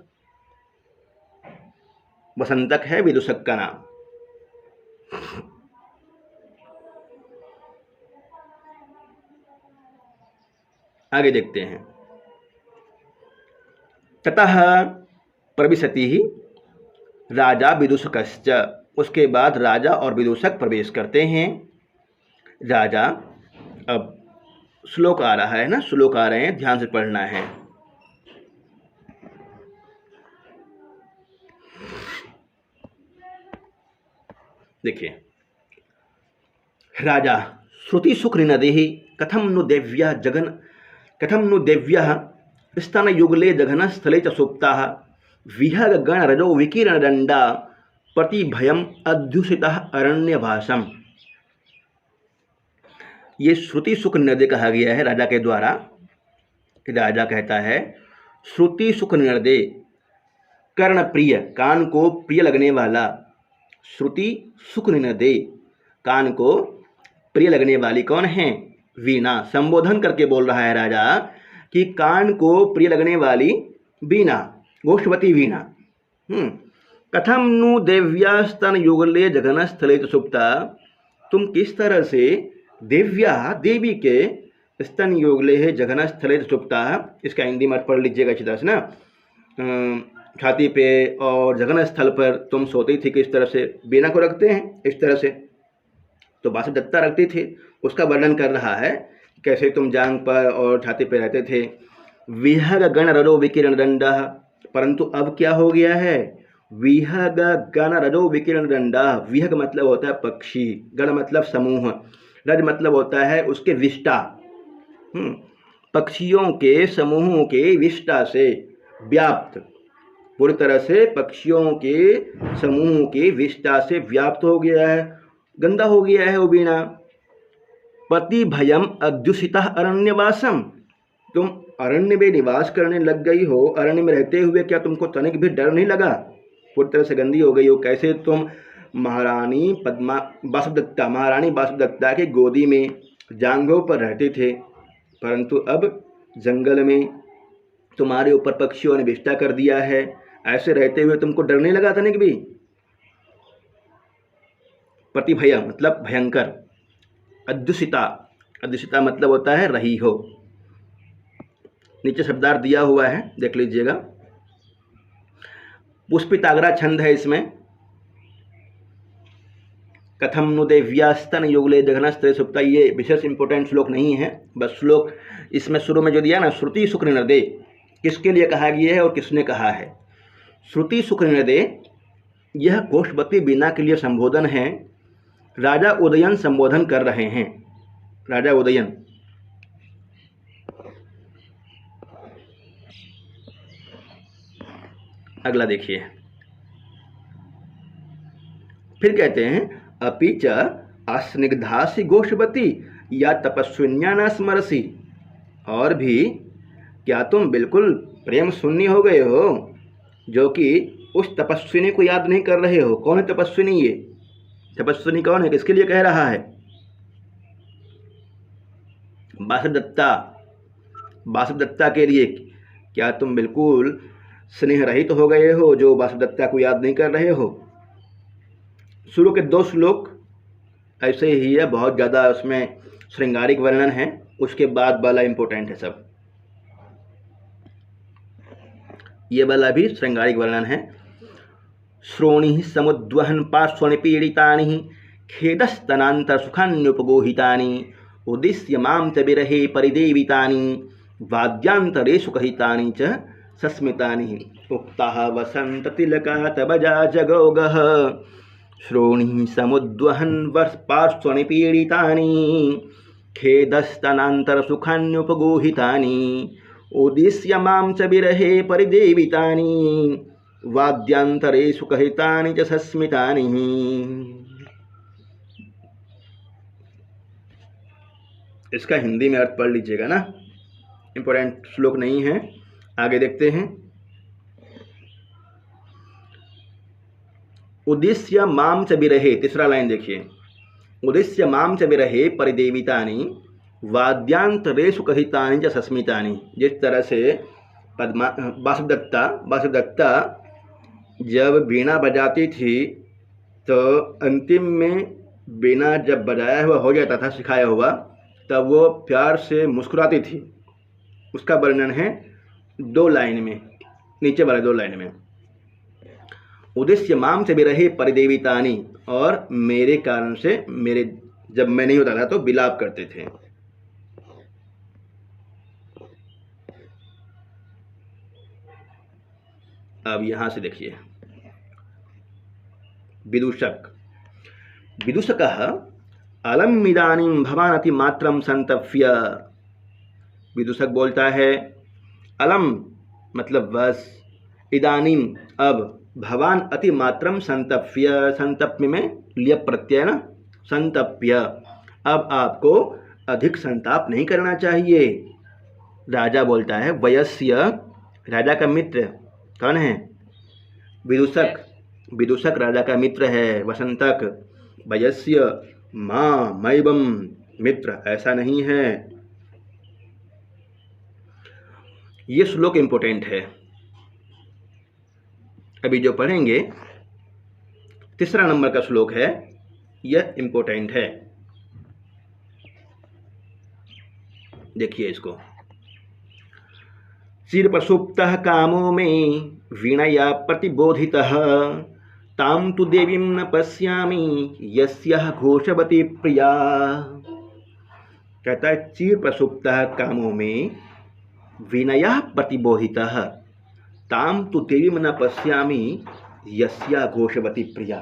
वसंतक है विदूषक का नाम। आगे देखते हैं। ततः प्रविशति ही राजा विदूषकश्च, उसके बाद राजा और विदूषक प्रवेश करते हैं। राजा, अब श्लोक आ रहा है ना, श्लोक आ रहे हैं, ध्यान से पढ़ना है। देखिए, राजा श्रुति सुख निनदेहि कथम नु देव्या जगन, कथम नु देव्या स्तन युगले जघन स्थले च सुप्ताः विहग गण रजो विकिरण दंडा प्रतिभयम अध्युषितः अरण्यभाषम। ये श्रुति सुख निर्दय कहा गया है राजा के द्वारा। राजा कहता है श्रुति सुख निर्दय, कर्ण प्रिय, कान को प्रिय लगने वाला। श्रुति सुख निर्दय, कान को प्रिय लगने वाली कौन है? वीणा। संबोधन करके बोल रहा है राजा कि कान को प्रिय लगने वाली वीणा, गोष्ठवती वीणा। कथम नु देव्यास्तन युगले जघन स्थले सुप्ता, तुम किस तरह से देव्या देवी के स्तन योगले है जघन स्थले सुप्ता। इसका हिंदी में पढ़ लीजिएगा अच्छी तरह से ना। छाती पे और जघन स्थल पर तुम सोती थी किस तरह से, बीना को रखते हैं इस तरह से, तो वासुदत्ता रखती थी, उसका वर्णन कर रहा है कैसे तुम जांग पर और छाती पे रहते थे। विहग गण ररो विकिरण दंडा, परंतु अब क्या हो गया है, विहग गण ररो विकिरण दंडा। विहग मतलब होता है पक्षी, गण मतलब समूह, रज मतलब होता है उसके विष्टा। पक्षियों के समूहों के विष्टा से व्याप्त, पूरी तरह से पक्षियों के समूह के विष्टा से व्याप्त हो गया है, गंदा हो गया है वो वीणा। पति भयम अद्युषिता अरण्यवासम, तुम अरण्य में निवास करने लग गई हो, अरण्य में रहते हुए क्या तुमको तनिक भी डर नहीं लगा, पूरी तरह से गंदी हो गई हो। कैसे तुम महारानी वासुदत्ता, महारानी वासुदत्ता के गोदी में जांघों पर रहते थे, परंतु अब जंगल में तुम्हारे ऊपर पक्षियों ने विष्टा कर दिया है, ऐसे रहते हुए तुमको डर नहीं लगा तनिक भी। प्रतिभय मतलब भयंकर, अद्युषिता, अद्युषिता मतलब होता है रही हो। नीचे शब्दार्थ दिया हुआ है, देख लीजिएगा। पुष्पिताग्रा छंद है इसमें। कथम नु देव्यास्तन युगले जघनस्त्रे सुप्ता, ये विशेष इंपोर्टेंट श्लोक नहीं है, बस श्लोक इसमें शुरू में जो दिया ना, श्रुति सुख निर्दे, किसके लिए कहा गया है और किसने कहा है। श्रुति सुख निर्दे, यह कोशवती वीणा के लिए संबोधन है। राजा उदयन संबोधन कर रहे हैं, राजा उदयन। अगला देखिए, फिर कहते हैं अपि च अस्निग्धासी गोष्ठवती या तपस्विन्या न स्मरसी, और भी क्या तुम बिल्कुल प्रेम शून्य हो गए हो, जो कि उस तपस्विनी को याद नहीं कर रहे हो। कौन है तपस्विनी, ये तपस्विनी कौन है, किसके लिए कह रहा है, वासुदत्ता, वासुदत्ता के लिए। क्या तुम बिल्कुल स्नेह रहित हो गए हो, जो वासुदत्ता को याद नहीं कर रहे हो। शुरू के 2 श्लोक ऐसे ही है, बहुत ज़्यादा उसमें श्रृंगारिक वर्णन है, उसके बाद वाला इम्पोर्टेंट है सब। ये वाला भी श्रृंगारिक वर्णन है। श्रोणि समुद्वहन पार्श्वनि पीड़ितानि खेदस्तनांतर सुखान्युपगोहितानि उद्दिश्य मां च विरहे परिदेवितानि वाद्यांतरेषु कहितानि च सस्मितानि उक्ताः वसंत तिलका तबजा जगौगः श्रोणि समुद्वहन पार्श्वनि पीड़ितानि खेदस्तनांतर सुखान्युपगोहितानि उद्दिश्य मां च विरहे परिदेवितानि वाद्यांतरेषु कहितानि च सस्मितानि। इसका हिंदी में अर्थ पढ़ लीजिएगा ना, इंपॉर्टेंट श्लोक नहीं है। आगे देखते हैं। उद्दिश्य माम च विरहे, तीसरा लाइन देखिए। उद्दिश्य माम च विरहे परिदेवितानि वाद्यांतरेषु कहितानि च सस्मितानि। जिस तरह से वासुदत्ता जब वीणा बजाती थी तो अंतिम में वीणा जब बजाया हुआ हो जाता था, सिखाया हुआ, तब वो प्यार से मुस्कुराती थी। उसका वर्णन है 2 लाइन में, नीचे वाले 2 लाइन में। उद्देश्य माम से विरहे परिदेवितानि, और मेरे कारण से, मेरे जब मैं नहीं होता था तो विलाप करते थे। अब यहां से देखिए, विदूषक, विदूषकः अलम इदानीं भवान् अतिमात्रं संतप्य। विदूषक बोलता है, अलम मतलब बस, इदानीं अब, भवान अतिमात्रम संतप्य, संतप्य में लियप प्रत्यय ना, संतप्य, अब आपको अधिक संताप नहीं करना चाहिए। राजा बोलता है, वयस्य, राजा का मित्र कौन है, विदूषक, विदूषक राजा का मित्र है, वसंतक। वयस्य मां मैवम, मित्र ऐसा नहीं है। ये श्लोक इंपोर्टेंट है, अभी जो पढ़ेंगे 3 नंबर का श्लोक है, यह इंपोर्टेंट है। देखिए इसको, चिर प्रसुप्तः कामो में वीणया प्रतिबोधितः ताम तु देवीं न पश्यामि यस्याः घोषवती प्रिया। कहता है चिर प्रसुप्तः कामों में वीणया प्रतिबोधितः ताम तु देवीं न पश्यामि यस्याः घोषवती प्रिया।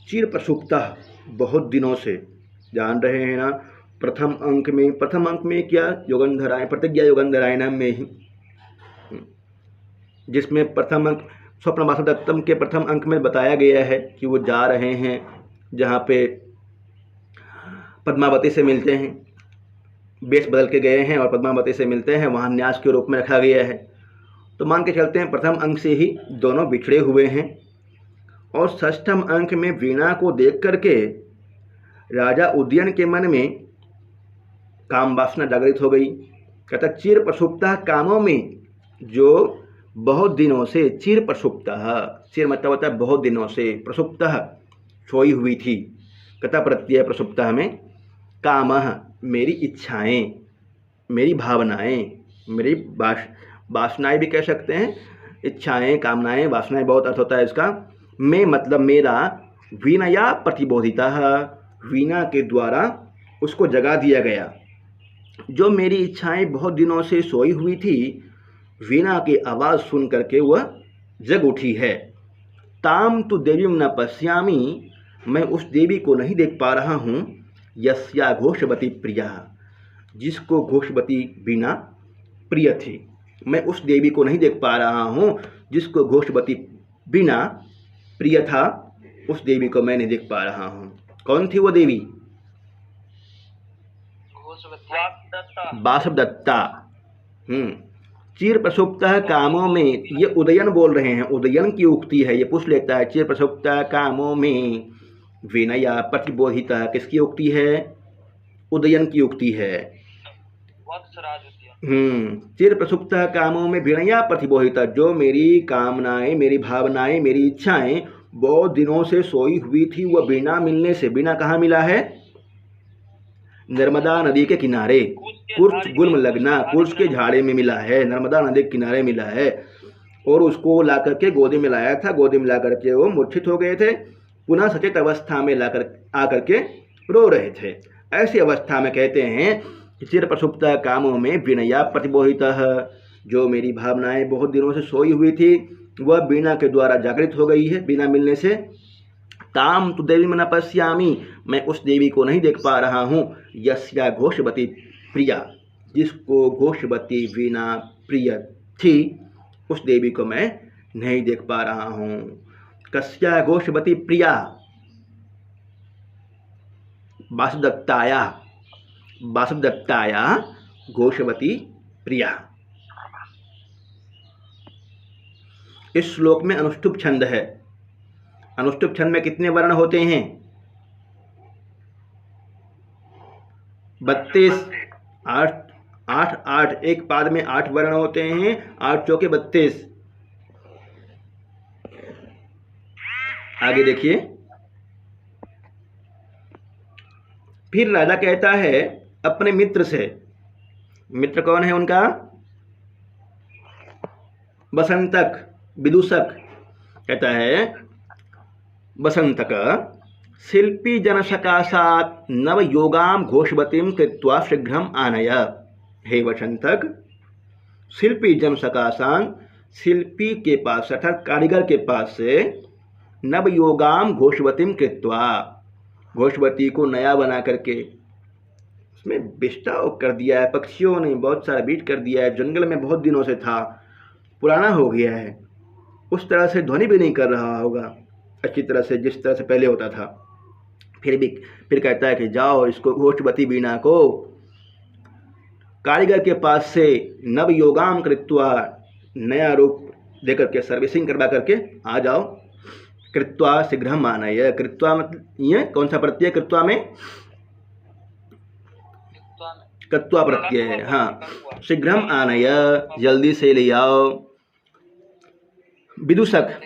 चिर प्रसुप्तः बहुत दिनों से, जान रहे हैं ना, प्रथम अंक में क्या योगंधरायण, प्रतिज्ञा योगंधरायणम में ही, जिसमें प्रथम अंक स्वप्न वासुदत्तम के प्रथम अंक में बताया गया है कि वो जा रहे हैं जहाँ पे पद्मावती से मिलते हैं, वेश बदल के गए हैं और पद्मावती से मिलते हैं, वहाँ न्यास के रूप में रखा गया है। तो मान के चलते हैं प्रथम अंक से ही दोनों बिछड़े हुए हैं। और षष्ठम अंक में वीणा को देख करके राजा उदयन के मन में काम वासना जागृत हो गई। कहता चिर प्रसुप्तः कामों में, जो बहुत दिनों से, चिर प्रसुप्तः, चिर मतलब होता है बहुत दिनों से, प्रसुप्तः सोई हुई थी। कहता प्रत्यय प्रसुप्तः में कामः मेरी इच्छाएं, मेरी भावनाएं, मेरी वासनाएं भी कह सकते हैं, इच्छाएं, कामनाएं, वासनाएं बहुत अर्थ होता है इसका। मैं मतलब मेरा वीणया प्रतिबोधितः, वीणा के द्वारा उसको जगा दिया गया। जो मेरी इच्छाएं बहुत दिनों से सोई हुई थी, वीणा की आवाज़ सुन करके वह जग उठी है। ताम तु देवीं न पश्यामि, मैं उस देवी को नहीं देख पा रहा हूँ, यस्या घोषवती प्रिया, जिसको घोषवती वीणा प्रिय थी। मैं उस देवी को नहीं देख पा रहा हूँ जिसको घोषवती वीणा प्रिय था, उस देवी को मैं नहीं देख पा रहा हूँ। कौन थी वो देवी? वासवदत्ता। चिर प्रसुप्तः कामों में, ये उदयन बोल रहे हैं, उदयन की उक्ति है, ये पूछ लेता है। चिर प्रसुप्तः कामों में वीणया प्रतिबोधिता, किसकी उक्ति है? उदयन की उक्ति है। चिर प्रसुप्तः कामों में वीणया प्रतिबोधिता, जो मेरी कामनाएं, मेरी भावनाएं, मेरी इच्छाएं बहुत दिनों से सोई हुई थी, वह वीणा मिलने से, वीणा कहाँ मिला है? नर्मदा नदी के किनारे, कुर्च गुल्म लगना, कुर्च के झाड़े में मिला है, नर्मदा नदी के किनारे मिला है। और उसको ला करके गोदी में लाया था, गोदी में ला करके वो मूर्छित हो गए थे, पुनः सचेत अवस्था में लाकर आकर के रो रहे थे। ऐसी अवस्था में कहते हैं चिर प्रसुप्तः कामों में वीणया प्रतिबोधितः, जो मेरी भावनाएं बहुत दिनों से सोई हुई थी, वह वीणा के द्वारा जागृत हो गई है, वीणा मिलने से। ताम तु देवीं न पश्यामि, मैं उस देवी को नहीं देख पा रहा हूँ, यस्या घोषवती प्रिया, जिसको घोषवती वीणा प्रिय थी, उस देवी को मैं नहीं देख पा रहा हूँ। कस्या घोषवती प्रिया? वासुदत्ताया, वासुदत्ताया घोषवती प्रिया। इस श्लोक में अनुष्टुप छंद है। अनुष्टुप छंद में कितने वर्ण होते हैं? 32। 8 एक पाद में 8 वर्ण होते हैं, 8 चौके 32। आगे देखिए, फिर राजा कहता है अपने मित्र से, मित्र कौन है उनका? वसंतक, विदूषक। कहता है वसंतक शिल्पी जन सकाशात नव योगाम घोषवतीम कृत्वा शीघ्रम आनय। हे वसंतक, शिल्पी जन सकाशान, शिल्पी के पास अर्थात कारीगर के पास से, नव योगाम घोषवतीम कृत्वा, घोषवती को नया बना करके उसमें बिस्टाव कर दिया है, पक्षियों ने बहुत सारा बीट कर दिया है, जंगल में बहुत दिनों से था, पुराना हो गया है, उस तरह से ध्वनि भी नहीं कर रहा होगा अच्छी तरह से जिस तरह से पहले होता था। फिर कहता है कि जाओ इसको घोषवती वीणा को कारीगर के पास से नव योगाम कृत्वा, नया रूप देकर के सर्विसिंग करवा करके आ जाओ। कृत्वा शीघ्रम आनय, कृत्वा मतलब ये कौन सा प्रत्यय? कृत्वा में कृत्वा प्रत्यय है। हाँ, शीघ्रम आनय, जल्दी से ले आओ। विदूषक,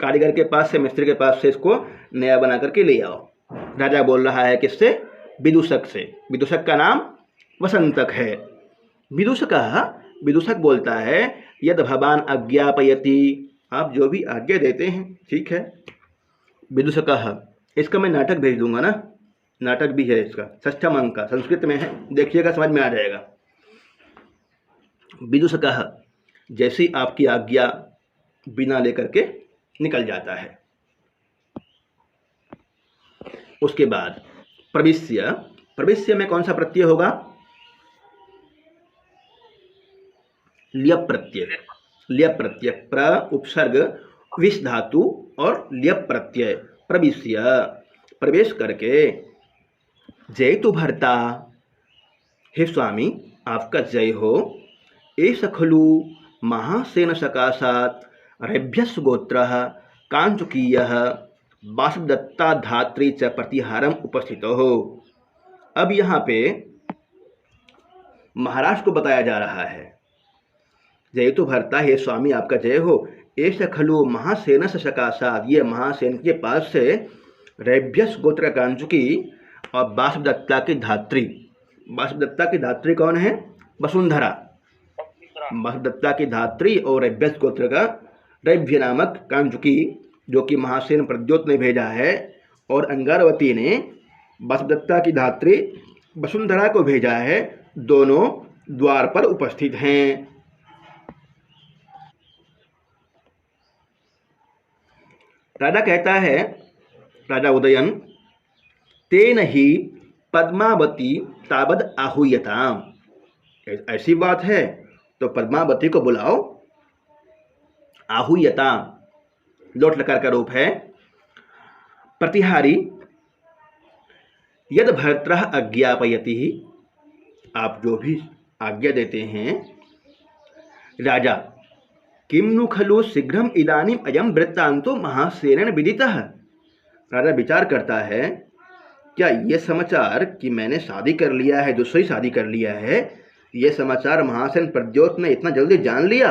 कारीगर के पास से, मिस्त्री के पास से इसको नया बना करके ले आओ। राजा बोल रहा है किससे? विदूषक से। विदूषक का नाम वसंतक है। विदूषकः, विदूषक बोलता है यद भवान अज्ञापयति, आप जो भी आज्ञा देते हैं, ठीक है। विदूषकः, इसका मैं नाटक भेज दूंगा ना, नाटक भी है इसका, षष्ठम अंक का, संस्कृत में है, देखिएगा समझ में आ जाएगा। विदूषकः, जैसी आपकी आज्ञा बिना लेकर के निकल जाता है। उसके बाद प्रविश्य, प्रविश्य में कौन सा प्रत्यय होगा? ल्यप प्रत्यय, ल्यप प्रत्यय, प्र उपसर्ग विष धातु और ल्यप प्रत्यय। प्रविश्य, प्रवेश करके। जयतु भर्ता, हे स्वामी आपका जय हो। एष खलु महासेन सकाशात् रेभ्यस् गोत्रः कांचुकीयः वासुदत्ता धात्री च प्रतिहारम उपस्थितो हो। अब यहाँ पे महाराज को बताया जा रहा है, जयतु भर्ता, हे स्वामी आपका जय हो। एष खलु महासेन सकाशात्, ये महासेन के पास से रेभ्यस् गोत्र कांचुकी और वासुदत्ता की धात्री। वासुदत्ता की धात्री कौन है? वसुंधरा। वासुदत्ता की धात्री और रेभ्यस् गोत्र का रेभ्य नामक कांचुकी, जो कि महासेन प्रद्योत ने भेजा है, और अंगारवती ने वासुदत्ता की धात्री वसुंधरा को भेजा है, दोनों द्वार पर उपस्थित हैं। राजा कहता है, राजा उदयन, तेन ही पद्मावती तावद आहूयताम, ऐसी बात है तो पद्मावती को बुलाओ। आहूयताम लोट लकार का रूप है। प्रतिहारी, यद भर्तृ अज्ञापयति, आप जो भी आज्ञा देते हैं। राजा, किम नु खलु शीघ्रम इदानीम अयम वृत्तांतो महासेनेन विदितः। राजा विचार करता है, क्या ये समाचार कि मैंने शादी कर लिया है, दूसरी शादी कर लिया है, ये समाचार महासेन प्रद्योत ने इतना जल्दी जान लिया?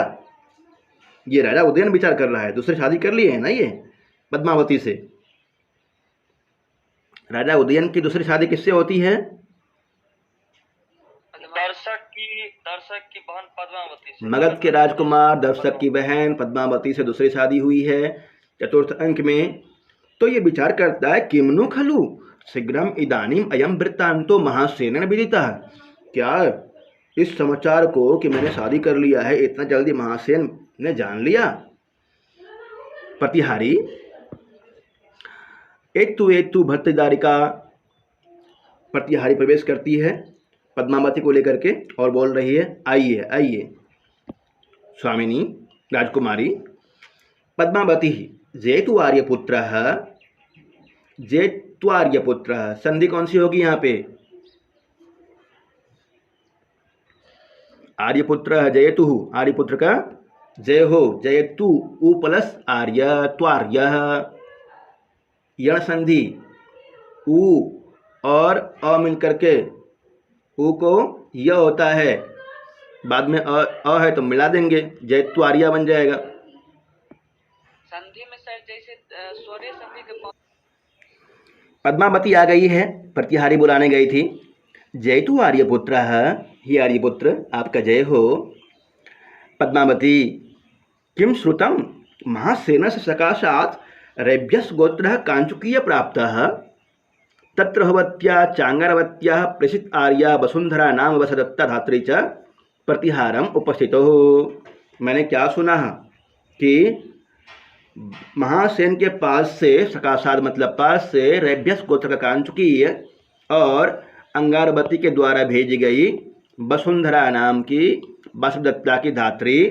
ये राजा उदयन विचार कर रहा है, दूसरी शादी कर ली है ना ये पद्मावती से। राजा उदयन की दूसरी शादी किससे होती है? दर्शक की बहन पद्मावती से। मगध के राजकुमार दर्शक की बहन पद्मावती से दूसरी शादी हुई है चतुर्थ अंक में। तो ये विचार करता है, किमनु खलु शीघ्रम इदानीम अयम वृत्तांतो महासेन विदितः, क्या इस समाचार को कि मैंने शादी कर लिया है इतना जल्दी महासेन ने जान लिया? प्रतिहारी, एतु भर्तृदारिका, प्रतिहारी प्रवेश करती है पद्मावती को लेकर के और बोल रही है, आइए आइए स्वामिनी राजकुमारी। पद्मावती, जेतु आर्यपुत्रः, जेतु आर्यपुत्रः, संधि कौन सी होगी यहाँ पे? आर्यपुत्र जयतु, आर्यपुत्र का जय हो। जयतु उ प्लस आर्य, त्वार्य, यण संधि, उ और अ मिलकर के उ को य होता है, बाद में अ है तो मिला देंगे, जयतु आर्य बन जाएगा। संधि में सर जैसे स्वरे संधि के पद्मावती आ गई है, प्रतिहारी बुलाने गई थी। जयतु आर्यपुत्र, ही आर्यपुत्र आपका जय हो। पद्मावती, किम श्रुतम महासेनस्य सकाशात् रेभ्यस् गोत्रः कांचुकीय प्राप्तः, तत्र भवत्या चांगारवत्याः प्रेषित आर्या वसुंधरा नाम वसदत्ता धात्री च प्रतिहारम उपस्थितो हो। मैंने क्या सुना कि महासेन के पास से, सकाशाद मतलब पास से, रेभ्यस् गोत्र का कांचुकीय और अंगारवती के द्वारा भेजी गई वसुंधरा नाम की वासुदत्ता की धात्री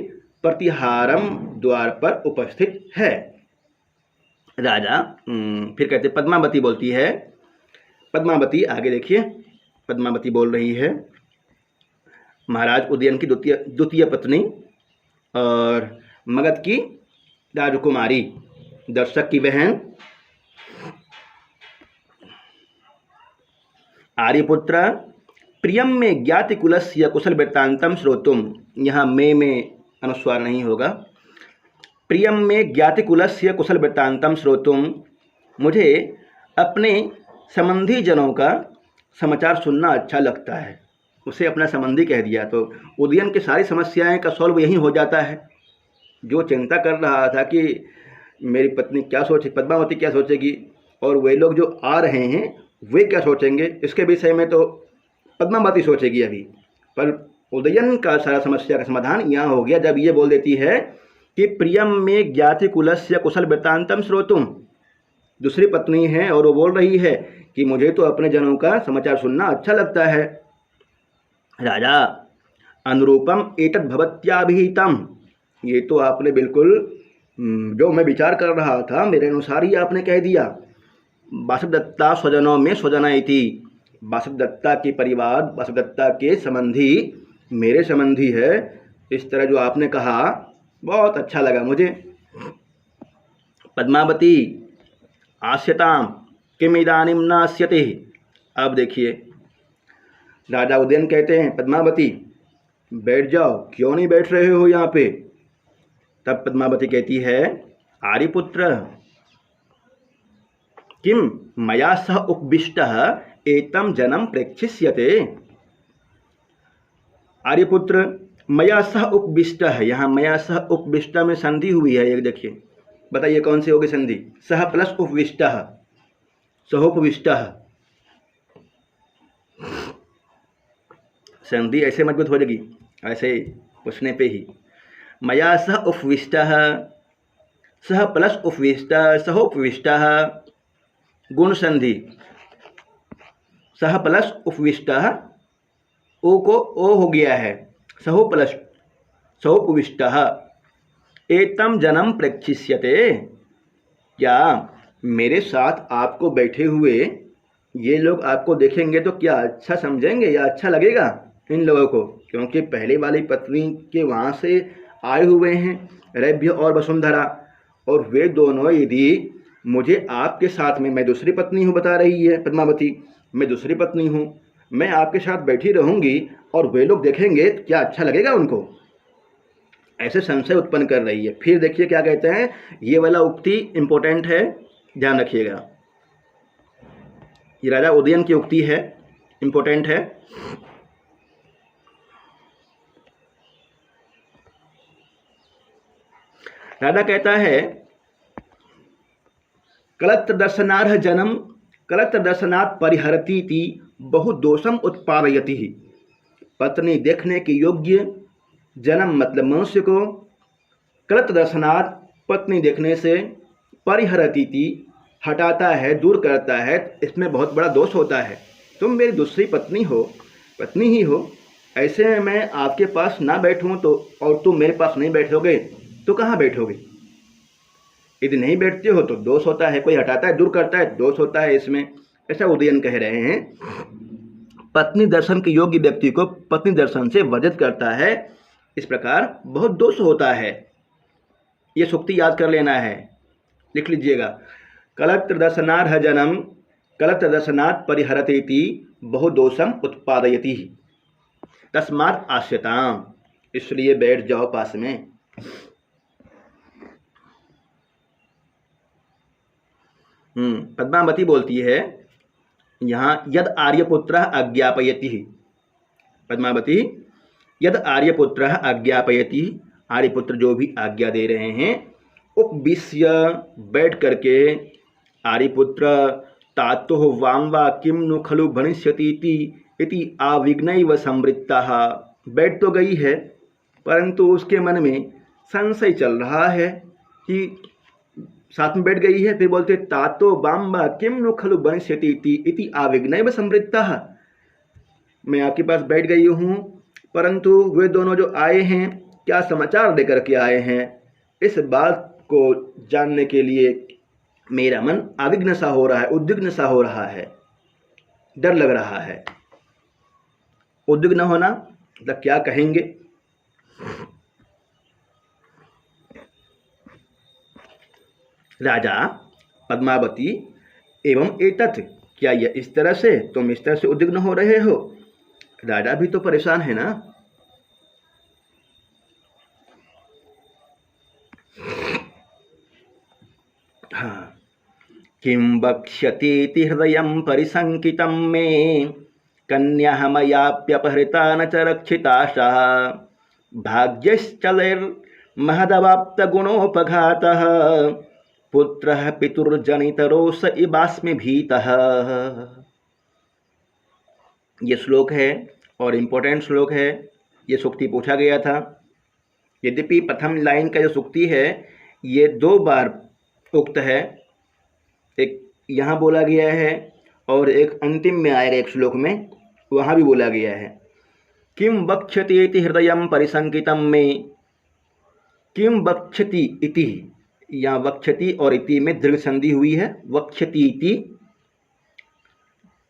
प्रतिहारम द्वार पर उपस्थित है। राजा फिर कहते, पद्मावती बोलती है, पद्मावती आगे देखिए, पद्मावती बोल रही है, महाराज उदयन की द्वितीय पत्नी और मगध की राजकुमारी, दर्शक की बहन। आर्यपुत्र, प्रियम में ज्ञाति कुलस्य कुशल वृत्तांतम श्रोतुम, यहाँ में अनुस्वार नहीं होगा। प्रियम में ज्ञाति कुलस्य कुशल वृत्तांतम श्रोतुम, मुझे अपने संबंधी जनों का समाचार सुनना अच्छा लगता है, उसे अपना संबंधी कह दिया तो उदयन की सारी समस्याएं का सॉल्व यही हो जाता है। जो चिंता कर रहा था कि मेरी पत्नी क्या सोचे, पद्मावती क्या सोचेगी और वे लोग जो आ रहे हैं वे क्या सोचेंगे, इसके विषय में तो पद्मावती सोचेगी अभी। पर उदयन का सारा समस्या का समाधान यहाँ हो गया जब ये बोल देती है कि प्रियम में ज्ञाति कुलस्य कुशल वृत्तांतम श्रोतुम। दूसरी पत्नी है और वो बोल रही है कि मुझे तो अपने जनों का समाचार सुनना अच्छा लगता है। राजा अनुरूपम एतद् भवत्याभिहितम, ये तो आपने बिल्कुल जो मैं विचार कर रहा था मेरे अनुसार ही आपने कह दिया। वासुदत्ता स्वजनों में स्वजना इति, वासुदत्ता के परिवार, वासुदत्ता के संबंधी मेरे संबंधी है, इस तरह जो आपने कहा बहुत अच्छा लगा मुझे। पद्मावती आस्यताम किम इदानीं नास्यते। अब देखिए राजा उदयन कहते हैं पद्मावती बैठ जाओ, क्यों नहीं बैठ रहे हो यहाँ पे। तब पद्मावती कहती है आर्यपुत्र किम मया सह उपविष्टः एतम जनम प्रेक्षिष्यते। आर्यपुत्र मया सह उपविष्टः, यहाँ मया सह उपविष्ट में संधि हुई है, ये देखिए, बताइए कौन सी होगी संधि। सह प्लस उपविष्टः, सहोपविष्टः। संधि ऐसे मजबूत हो जाएगी, ऐसे पूछने पे ही। मया सह उपविष्टः, सह प्लस उपविष्टः, सहोपविष्टः, गुण संधि। सह प्लस उपविष्टः, ओ को ओ हो गया है, सहो प्लस सहोपविष्टः, एतम जनम प्रेक्षिष्यते। क्या मेरे साथ आपको बैठे हुए ये लोग आपको देखेंगे तो क्या अच्छा समझेंगे या अच्छा लगेगा इन लोगों को, क्योंकि पहले वाली पत्नी के वहाँ से आए हुए हैं रैभ्य और वसुंधरा, और वे दोनों यदि मुझे आपके साथ में, मैं दूसरी पत्नी हूँ बता रही है पद्मावती, मैं दूसरी पत्नी हूँ, मैं आपके साथ बैठी रहूँगी और वे लोग देखेंगे तो क्या अच्छा लगेगा उनको, ऐसे संशय उत्पन्न कर रही है। फिर देखिए क्या कहते हैं, ये वाला उक्ति इंपॉर्टेंट है, ध्यान रखिएगा। ये राजा उदयन की उक्ति है, इंपॉर्टेंट है। राजा कहता है कलत्र दर्शनार्ह जन्म कलत्र दर्शनात् परिहरतीति बहु दोषम उत्पादयति। पत्नी देखने के योग्य जन्म मतलब मनुष्य को, कलत्र दर्शनात् पत्नी देखने से, परिहरतीति हटाता है, दूर करता है, इसमें बहुत बड़ा दोष होता है। तुम मेरी दूसरी पत्नी हो, पत्नी ही हो, ऐसे में मैं आपके पास ना बैठूं तो, और तुम मेरे पास नहीं बैठोगे तो कहाँ बैठोगे। यदि नहीं बैठते हो तो दोष होता है, कोई हटाता है दूर करता है, दोष होता है इसमें, ऐसा उदयन कह रहे हैं। पत्नी दर्शन के योग्य व्यक्ति को पत्नी दर्शन से वर्जित करता है, इस प्रकार बहुत दोष होता है। ये सूक्ति याद कर लेना है, लिख लीजिएगा। कलत्र दर्शनार्ह जन्म कलत्र दर्शनात् परिहरतीति बहु दोषम उत्पादयति, तस्मात् आस्यताम, इसलिए बैठ जाओ पास में। पद्मावती बोलती है यहाँ यद आर्यपुत्रः अज्ञापयति, पद्मावती यद आर्यपुत्रः अज्ञापयति, आर्यपुत्र जो भी आज्ञा दे रहे हैं, उपविश्य बैठ करके, आर्यपुत्र तातुः वां वा किं नु खलु भविष्यतीति इति आविघ्नैव संवृत्तः, बैठ तो गई है परंतु उसके मन में संशय चल रहा है कि साथ में बैठ गई है, फिर बोलते तातो बाम्बा किम नु खलु भविष्यतीति इति आविघ्नैव संवृत्तः, मैं आपके पास बैठ गई हूँ परंतु वे दोनों जो आए हैं क्या समाचार लेकर के आए हैं, इस बात को जानने के लिए मेरा मन आविघ्न सा हो रहा है, उद्विग्न सा हो रहा है, डर लग रहा है। उद्विग्न होना मतलब क्या कहेंगे। राजा पद्मावती एवं एतत्, क्या यह इस तरह से, तुम इस तरह से उद्विग्न हो रहे हो, राजा भी तो परेशान है ना। हाँ, किं वक्ष्यतीति हृदयं परिसंकितं मे कन्या मयाप्यपहृता न च रक्षिताशा भाग्यश्चलैर्महदवाप्तगुणोपघातः पुत्रः पितुर्जनितरोष इवास्मि भीतः। ये श्लोक है और इम्पोर्टेंट श्लोक है। ये सूक्ति पूछा गया था। यद्यपि प्रथम लाइन का जो सूक्ति है ये 2 बार उक्त है, एक यहाँ बोला गया है और एक अंतिम में आएगा एक श्लोक में, वहाँ भी बोला गया है। किम वक्ष्यति इति हृदयं परिसंकितं मे। किम वक्ष्यति इति, यहाँ वक्ष्यति और इति में दीर्घ संधि हुई है। वक्ष्यति इति,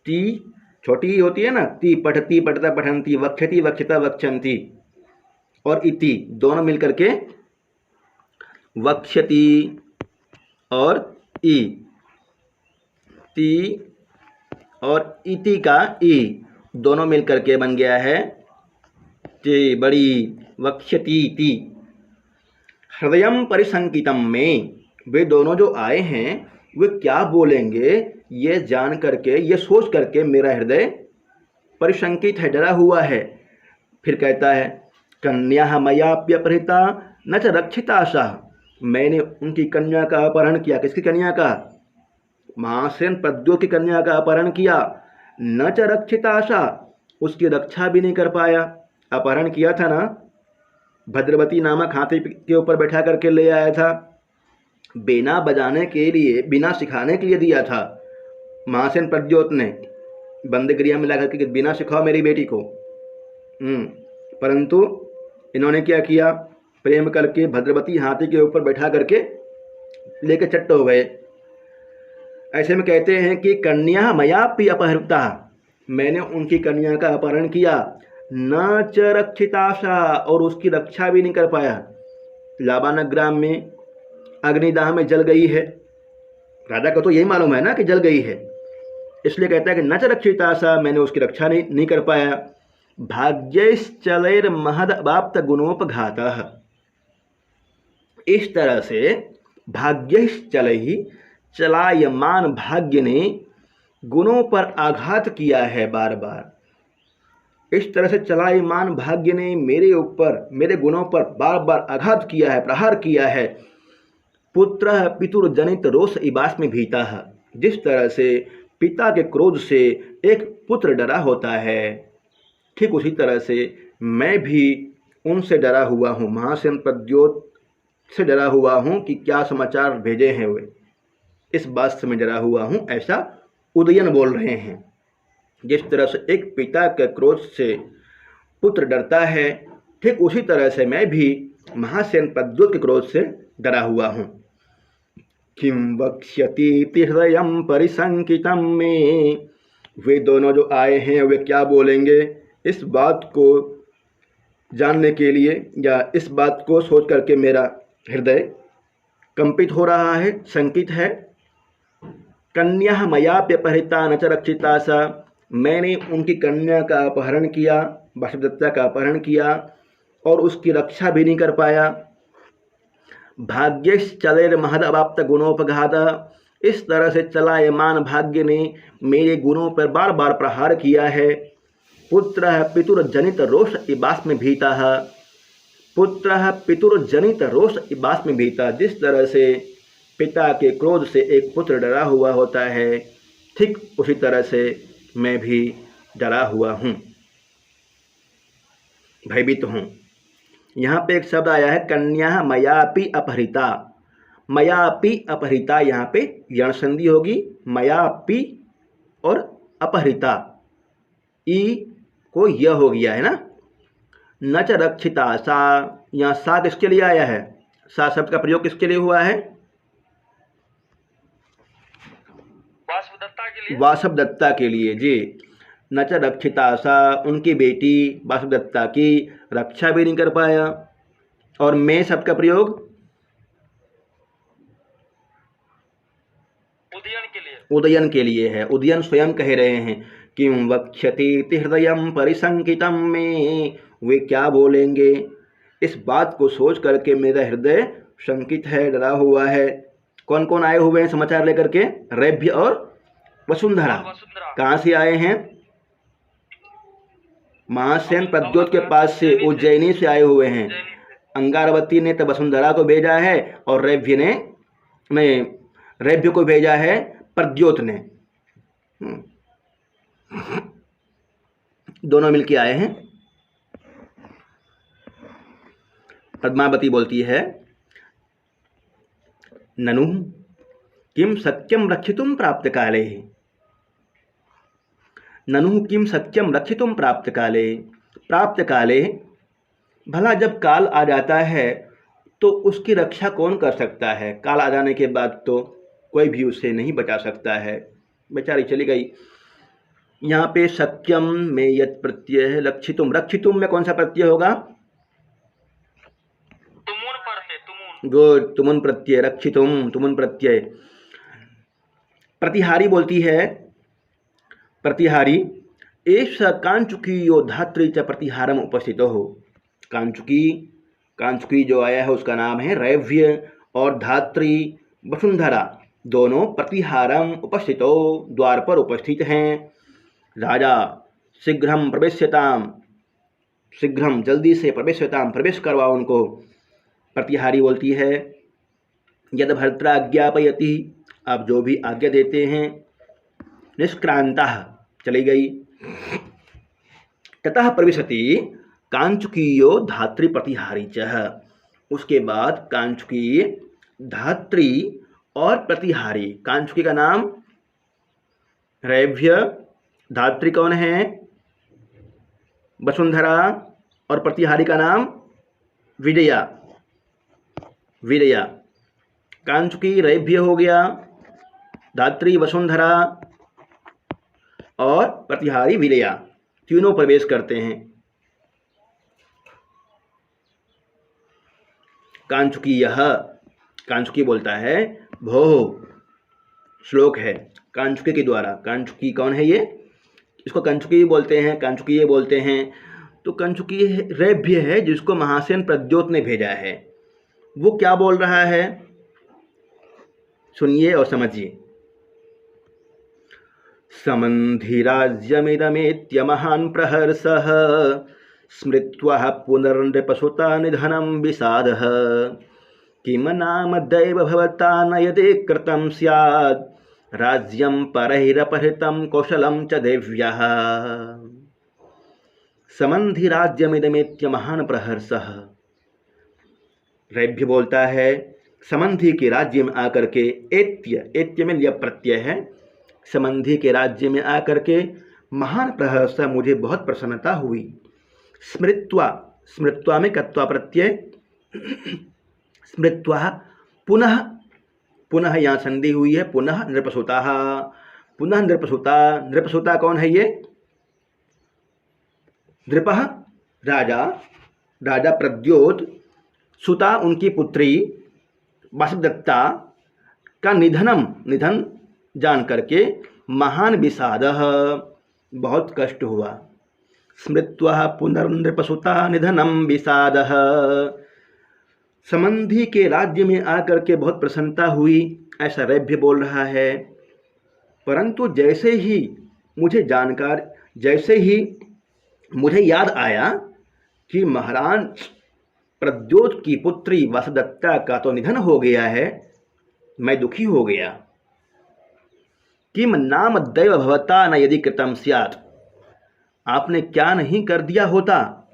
ती छोटी होती है ना, ती पठती पठता पठंती, वक्ष्यति वक्ष्यता वक्षन्ति, और इति दोनों मिलकर के वक्ष्यति और ई, ती और इति का ई दोनों मिलकर के बन गया है ते बड़ी वक्ष्यति ती। हृदयम परिसंकितम में, वे दोनों जो आए हैं वे क्या बोलेंगे ये जान करके, ये सोच करके मेरा हृदय परिसंकित है, डरा हुआ है। फिर कहता है कन्या मयाप्यपहृता न च रक्षिताशा, मैंने उनकी कन्या का अपहरण किया। किसकी कन्या का? महासेन प्रद्योत की कन्या का अपहरण किया। न च रक्षिताशा, उसकी रक्षा भी नहीं कर पाया। अपहरण किया था ना, भद्रवती नामक हाथी के ऊपर बैठा करके ले आया था, बिना बजाने के लिए, बिना सिखाने के लिए दिया था महासेन प्रद्योत ने, बंदगृह में ला करके बिना सिखाओ मेरी बेटी को। परंतु इन्होंने क्या किया, प्रेम करके भद्रवती हाथी के ऊपर बैठा करके लेके चट्ट हो गए। ऐसे में कहते हैं कि कन्या मयापि अपहृता, मैंने उनकी कन्या का अपहरण किया। न च रक्षिताशा, और उसकी रक्षा भी नहीं कर पाया। लाबानक ग्राम में अग्निदाह में जल गई है, राजा को तो यही मालूम है ना कि जल गई है, इसलिए कहता है कि न च रक्षिताशा, मैंने उसकी रक्षा नहीं कर पाया। भाग्यश्चलैर्महदवाप्त गुणोपघातः, इस तरह से भाग्यश्चलैः, चलायमान भाग्य ने गुणों पर आघात किया है बार बार। इस तरह से चलायमान भाग्य ने मेरे ऊपर, मेरे गुणों पर बार बार आघात किया है, प्रहार किया है। पुत्र पितुर्जनित रोष इवास्मि भीतः, जिस तरह से पिता के क्रोध से एक पुत्र डरा होता है, ठीक उसी तरह से मैं भी उनसे डरा हुआ हूँ, महासेन प्रद्योत से डरा हुआ हूँ कि क्या समाचार भेजे हैं वे, इस बात से मैं डरा हुआ हूँ। ऐसा उदयन बोल रहे हैं। जिस तरह से एक पिता के क्रोध से पुत्र डरता है, ठीक उसी तरह से मैं भी महासेन प्रद्योत के क्रोध से डरा हुआ हूँ। किम वक्ष्यति हृदयं परिसंकितं में, वे दोनों जो आए हैं वे क्या बोलेंगे, इस बात को जानने के लिए या इस बात को सोच करके मेरा हृदय कंपित हो रहा है, संकित है। कन्या मयाप्यपहृता न च रक्षिताशा, मैंने उनकी कन्या का अपहरण किया, वासुदेवदत्ता का अपहरण किया और उसकी रक्षा भी नहीं कर पाया। भाग्यश्चलैर्महदवाप्त गुणोपघातः, इस तरह से चलायमान भाग्य ने मेरे गुणों पर बार बार प्रहार किया है। पुत्रः पितुर्जनित रोष इवास्मि भीतः, पुत्रः पितुर्जनित रोष इवास्मि भीतः, जिस तरह से पिता के क्रोध से एक पुत्र डरा हुआ होता है, ठीक उसी तरह से मैं भी डरा हुआ हूँ, भयभीत हूँ। यहाँ पे एक शब्द आया है कन्या मयापि अपहृता। मयापि अपहृता, यहाँ पे यण संधि होगी, मयापि और अपहृता, ई को यह हो गया है ना। न च रक्षिता, सा, यहाँ सा किसके लिए आया है, सा शब्द का प्रयोग किसके लिए हुआ है, वासुदत्ता के लिए, वासुदत्ता के लिए जी। न च रक्षिता सा, उनकी बेटी वासुदत्ता की रक्षा भी नहीं कर पाया। और मैं शब्द का प्रयोग उदयन के लिए, उदयन के लिए है। उदयन स्वयं कह रहे हैं किं वक्ष्यति हृदयं परिसंकितं में, वे क्या बोलेंगे, इस बात को सोच करके मेरा हृदय संकित है, डरा हुआ है। कौन कौन आए हुए हैं समाचार लेकर के, रैभ्य और वसुंधरा। कहाँ से आए हैं, महासेन प्रद्योत के पास से उज्जैनी से आए हुए हैं। उज्जैनी से। अंगारवती ने तो वसुंधरा को भेजा है और रैभ्य को भेजा है प्रद्योत ने। दोनों मिलके आए हैं। पद्मावती बोलती है, ननु किम सत्यम रक्षितुम प्राप्त काले, ननु किम सत्यम रक्षितुम प्राप्त काले। प्राप्त काले, भला जब काल आ जाता है तो उसकी रक्षा कौन कर सकता है? काल आ जाने के बाद तो कोई भी उसे नहीं बचा सकता है, बेचारी चली गई। यहाँ पे सत्यम में यत प्रत्यय है, रक्षितुम, रक्षितुम में कौन सा प्रत्यय होगा? तुमुन पढ़ते, तुमुन। गुड, तुमुन प्रत्यय, रक्षितुम तुमुन प्रत्यय। प्रतिहारी बोलती है, प्रतिहारी एष कांचुकीयो धात्री च प्रतिहारम उपस्थितो हो। कांचुकी, कांचुकी जो आया है उसका नाम है रैव्य, और धात्री वसुंधरा दोनों प्रतिहारम उपस्थितो द्वार पर उपस्थित हैं। राजा शीघ्रम प्रवेश्यताम, शीघ्रम जल्दी से प्रवेश्यताम प्रवेश करवाओ उनको। प्रतिहारी बोलती है, यद भर्त्रा ज्ञापयति, आप जो भी आज्ञा देते हैं। निष्क्रांता, चली गई। ततः प्रविशति कांचुकीयो धात्री प्रतिहारी च, उसके बाद कांचुकी, धात्री और प्रतिहारी। कांचुकी का नाम रैभ्य, धात्री कौन है? वसुंधरा, और प्रतिहारी का नाम विजया। विजया, कांचुकी रैभ्य हो गया, धात्री वसुंधरा और प्रतिहारी विजया, तीनों प्रवेश करते हैं। कांचुकी, यह कांचुकी बोलता है, भो, श्लोक है कांचुकी के द्वारा। कांचुकी कौन है? ये, इसको कंचुकी बोलते हैं, कांचुकी ये बोलते हैं। तो कंचुकी रैभ्य है जिसको महासेन प्रद्योत ने भेजा है। वो क्या बोल रहा है, सुनिए और समझिए। समन्धिराज्यमिदमेत्य महान् प्रहर्षः स्मृत्वा पुनर्नृपसुता निधनं विषादः किम नाम दैव भवता न यदि कृतं स्यात् राज्यं परैरपहृतं कौशलं च देव्यः। समन्धिराज्यमिदमेत्य महान् प्रहर्षः, रैभ्य बोलता है, समंधी के राज्य में आकर के, एत्य, एत्य में लिया प्रत्यय है, समंधी के राज्य में आकर के महान प्रहर्ष, मुझे बहुत प्रसन्नता हुई। स्मृत्वा, स्मृत्वा में कत्वा प्रत्यय, स्मृत्वा पुनः, पुनः यहाँ संधि हुई है, पुनः नृपसुता, पुनः नृपसुता। नृपसुता कौन है? ये नृपः राजा, राजा प्रद्योत, सुता उनकी पुत्री वासुदत्ता का निधनम, निधन जान करके महान विषादः, बहुत कष्ट हुआ। स्मृत्वा पुनर्नृपसुता निधनम विषादः, समंधी के राज्य में आकर के बहुत प्रसन्नता हुई, ऐसा रैभ्य बोल रहा है। परंतु जैसे ही मुझे याद आया कि महाराज प्रद्योत की पुत्री वासुदत्ता का तो निधन हो गया है, मैं दुखी हो गया। किम नाम दैव भवता न यदि कृतं स्यात्, आपने क्या नहीं कर दिया होता,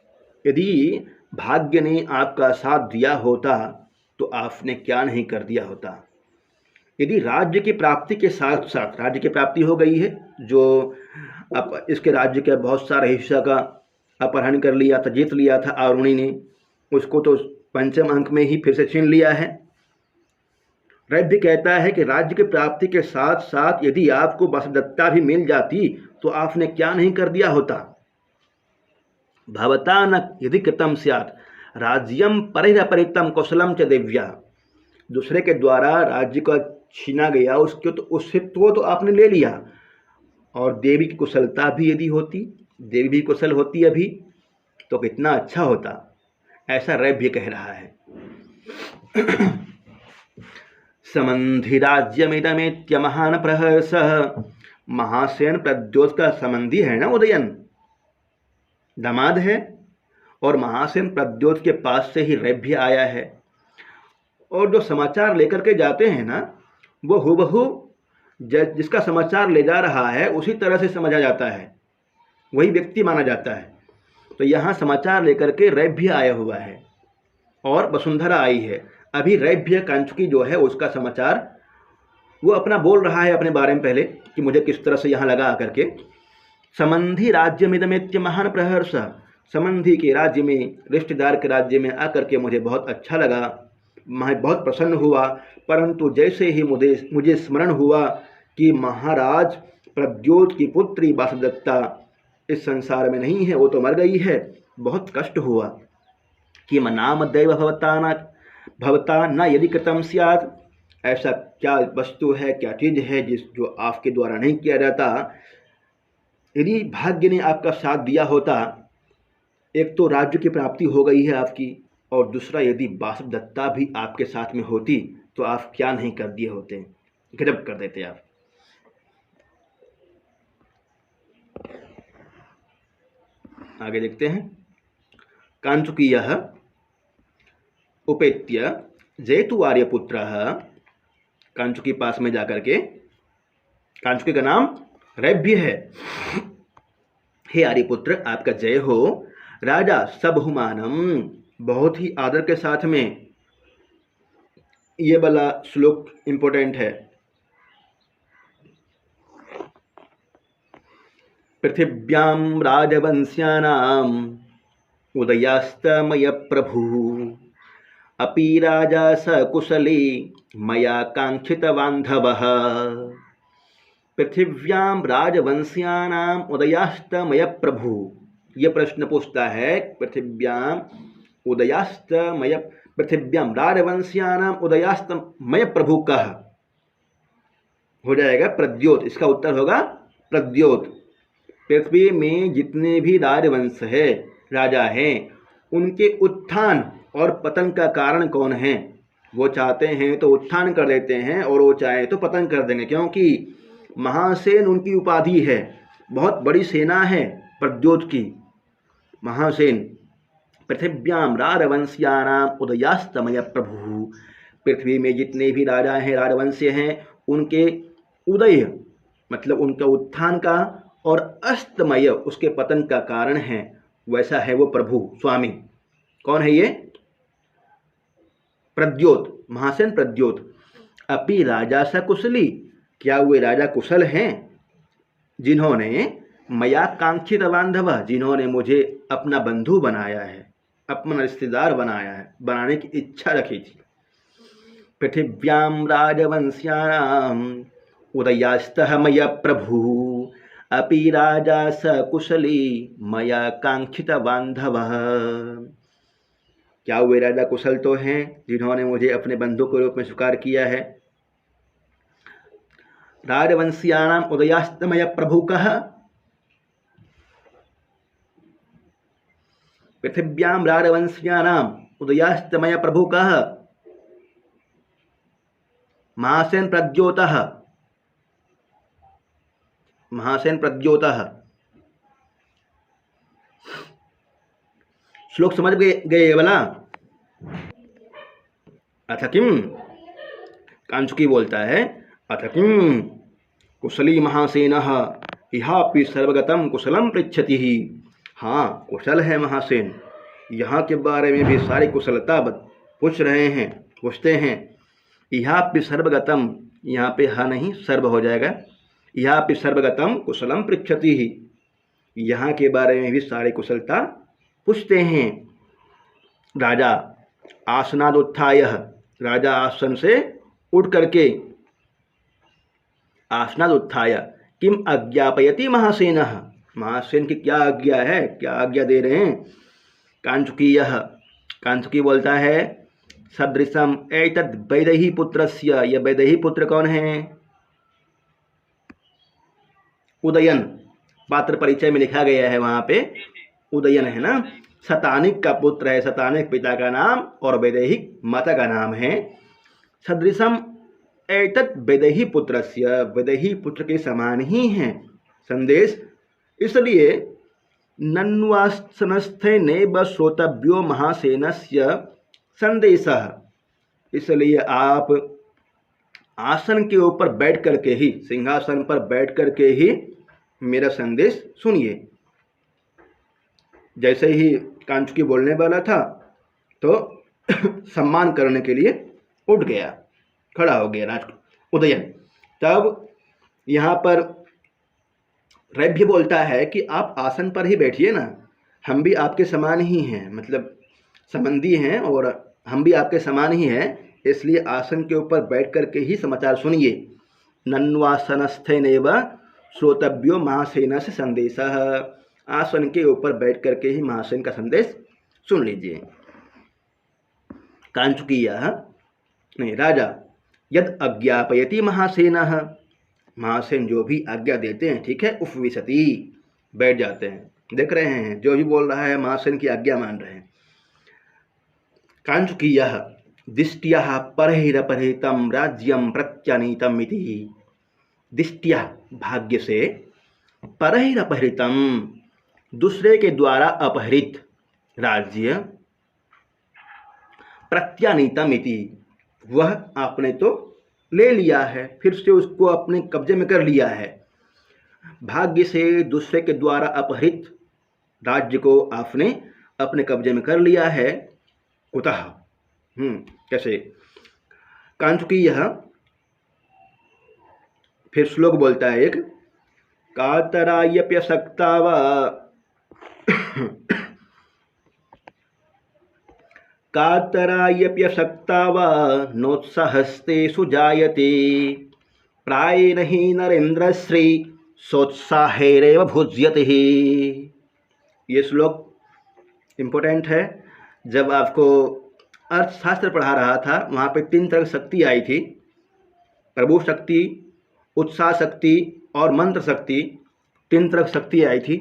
यदि भाग्य ने आपका साथ दिया होता तो आपने क्या नहीं कर दिया होता। यदि राज्य की प्राप्ति के साथ साथ, राज्य की प्राप्ति हो गई है, जो अब इसके राज्य के बहुत सारे हिस्सा का अपहरण कर लिया था, जीत लिया था आरुणी ने, उसको तो पंचम अंक में ही फिर से छीन लिया है। रैभ्य कहता है कि राज्य की प्राप्ति के साथ साथ यदि आपको वासुदत्ता भी मिल जाती तो आपने क्या नहीं कर दिया होता। भवता न यदि कृतं स्यात् राज्यम परैरपहृतं कौशलम च देव्या, दूसरे के द्वारा राज्य का छीना गया, उसके तो उससे तो आपने ले लिया, और देवी की कुशलता भी यदि होती, देवी भी कुशल होती अभी, तो कितना अच्छा होता, ऐसा रैभ्य कह रहा है। समंधि राज्यमिदमेत्य महान प्रहर्षः, महासेन प्रद्योत का संबंधी है ना उदयन, दामाद है और महासेन प्रद्योत के पास से ही रैभ्य आया है। और जो समाचार लेकर के जाते हैं ना, वो हूबहू जिसका समाचार ले जा रहा है उसी तरह से समझा जाता है, वही व्यक्ति माना जाता है। तो यहाँ समाचार लेकर के रैभ्य आया हुआ है और वसुंधरा आई है। अभी रैभ्य कांचुकी जो है उसका समाचार वो अपना बोल रहा है अपने बारे में पहले कि मुझे किस तरह से यहाँ लगा आकर के। संबंधी राज्य में दमित्य महान प्रहर्ष, संबंधी के राज्य में, रिश्तेदार के राज्य में आकर के मुझे बहुत अच्छा लगा, मैं बहुत प्रसन्न हुआ। परंतु जैसे ही मुझे स्मरण हुआ कि महाराज प्रद्योत की पुत्री वासुदत्ता इस संसार में नहीं है, वो तो मर गई है, बहुत कष्ट हुआ। कि नाम दैव भवता न यदि कृतम स्यात्, ऐसा क्या वस्तु है, क्या चीज़ है जो आपके द्वारा नहीं किया जाता। यदि भाग्य ने आपका साथ दिया होता, एक तो राज्य की प्राप्ति हो गई है आपकी, और दूसरा यदि वासुदत्ता भी आपके साथ में होती तो आप क्या नहीं कर दिए होते, गजब कर देते आप। आगे देखते हैं। कांचुकीयः उपेत्य जयतु आर्यपुत्रः, कांचुकी पास में जाकर के, कांचुकी का नाम रैभ्य है। हे आर्यपुत्र, आपका जय हो। राजा सबहुमानम, बहुत ही आदर के साथ में। ये वाला श्लोक इंपॉर्टेंट है। पृथिव्यां राजवंश्यानाम उदयास्तमय प्रभु, अपि राजा सकुशली मया कांक्षित बांधवः। पृथिव्यां राजवंश्यानाम उदयास्तमय प्रभु, ये प्रश्न पूछता है। पृथिव्यां राजवंश्यानाम उदयास्तमय प्रभु कह हो जाएगा प्रद्योत, इसका उत्तर होगा प्रद्योत। पृथ्वी में जितने भी राजवंश है, राजा हैं, उनके उत्थान और पतन का कारण कौन है? वो चाहते हैं तो उत्थान कर देते हैं और वो चाहे तो पतन कर देंगे, क्योंकि महासेन उनकी उपाधि है। बहुत बड़ी सेना है प्रद्योत की, महासेन। पृथिव्याम राजवंश्यानाम उदयास्तमय प्रभु, पृथ्वी में जितने भी राजा हैं, राजवंश्य हैं, उनके उदय मतलब उनका उत्थान का और अस्तमय उसके पतन का कारण है, वैसा है वो प्रभु स्वामी। कौन है ये? प्रद्योत, महासेन प्रद्योत। अपि राजा सकुशली, क्या वे राजा कुशल हैं? जिन्होंने मया कांक्षित बांधव, जिन्होंने मुझे अपना बंधु बनाया है, अपना रिश्तेदार बनाया है, बनाने की इच्छा रखी थी। पृथिव्यां राजवंश्यानाम उदयास्तः मय प्रभु, अपि राजा सकुशली मया कांक्षित बांधवः। क्या वे राजा कुशल तो हैं जिन्होंने मुझे अपने बंधु के रूप में स्वीकार किया है? राजवंश्यानाम उदयास्तमय प्रभु कह, पृथिव्यां राजवंश्यानाम उदयास्तमय प्रभु कह, महासेन प्रद्योतः, महासेन प्रद्योतः। श्लोक समझ गए वाला? अथ किम, कांचुकी बोलता है, अथ किम कुशली महासेनः इहापि सर्वगतम कुशलम पृच्छति। हाँ, कुशल है महासेन, यहाँ के बारे में भी सारी कुशलता पूछ रहे हैं, पूछते हैं। इहापि सर्वगतम, यहाँ पे हा नहीं सर्व हो जाएगा। इहापि सर्वगतम कुशलम पृच्छति, यहाँ के बारे में भी सारी कुशलता पूछते हैं। राजा आसनादुत्थाय, राजा आसन से उठ करके, आसनादुत्थाय किम अज्ञापयति महासेनः, महासेन की क्या आज्ञा है, क्या आज्ञा दे रहे हैं? कांचुकीयः, कांचुकी बोलता है, सदृशम एतद् वैदेही पुत्रस्य, यह वैदेही पुत्र कौन है? उदयन, पात्र परिचय में लिखा गया है वहाँ पे उदयन है ना, शतानिक का पुत्र है, शतानिक पिता का नाम और वैदेही माता का नाम है। सदृशम एतत् वैदेही पुत्रस्य, वैदेही पुत्र के समान ही हैं। संदेश इसलिए नन्वासनस्थे नैव श्रोतव्यो महासेनस्य संदेशः। इसलिए आप आसन के ऊपर बैठ करके ही, सिंहासन पर बैठ करके ही मेरा संदेश सुनिए। जैसे ही कांचुकी बोलने वाला था तो सम्मान करने के लिए उठ गया, खड़ा हो गया राज उदयन। तब यहाँ पर रैभ्य बोलता है कि आप आसन पर ही बैठिए ना, हम भी आपके समान ही हैं, मतलब संबंधी हैं और हम भी आपके समान ही हैं, इसलिए आसन के ऊपर बैठ करके ही समाचार सुनिए। नन्वासनस्थेनैव श्रोतव्यो महासेन से संदेशः। आसन के ऊपर बैठ करके ही महासेन का संदेश सुन लीजिए। कांचुकीयः नहीं राजा यद अज्ञापयति महासेनः। महासेन जो भी आज्ञा देते हैं, ठीक है, उपविशति बैठ जाते हैं। देख रहे हैं जो भी बोल रहा है महासेन की आज्ञा मान रहे हैं। कांचुकीयः दिष्ट्या परहिरपहृतं राज्यं प्रत्यनीतम् इति। दिष्ट्या भाग्य से, परहिरपहृतं दूसरे के द्वारा अपहृत राज्य, प्रत्यनीतम् इति वह आपने तो ले लिया है, फिर से उसको अपने कब्जे में कर लिया है। भाग्य से दूसरे के द्वारा अपहृत राज्य को आपने अपने कब्जे में कर लिया है। कुतः कैसे? कांचुकीयः फिर श्लोक बोलता है एक, कातरायप्यशक्ता वा कातरायप्यशक्ता वा नोत्साहस्तेषु जायते प्रायेण हि नरेन्द्रश्री सोत्साहेरेव भुज्यते। ये श्लोक इम्पोर्टेंट है। जब आपको अर्थशास्त्र पढ़ा रहा था वहाँ पे 3 तरह की शक्ति आई थी, प्रभु शक्ति, उत्साह शक्ति और मंत्र शक्ति। 3 तरह की शक्ति आई थी।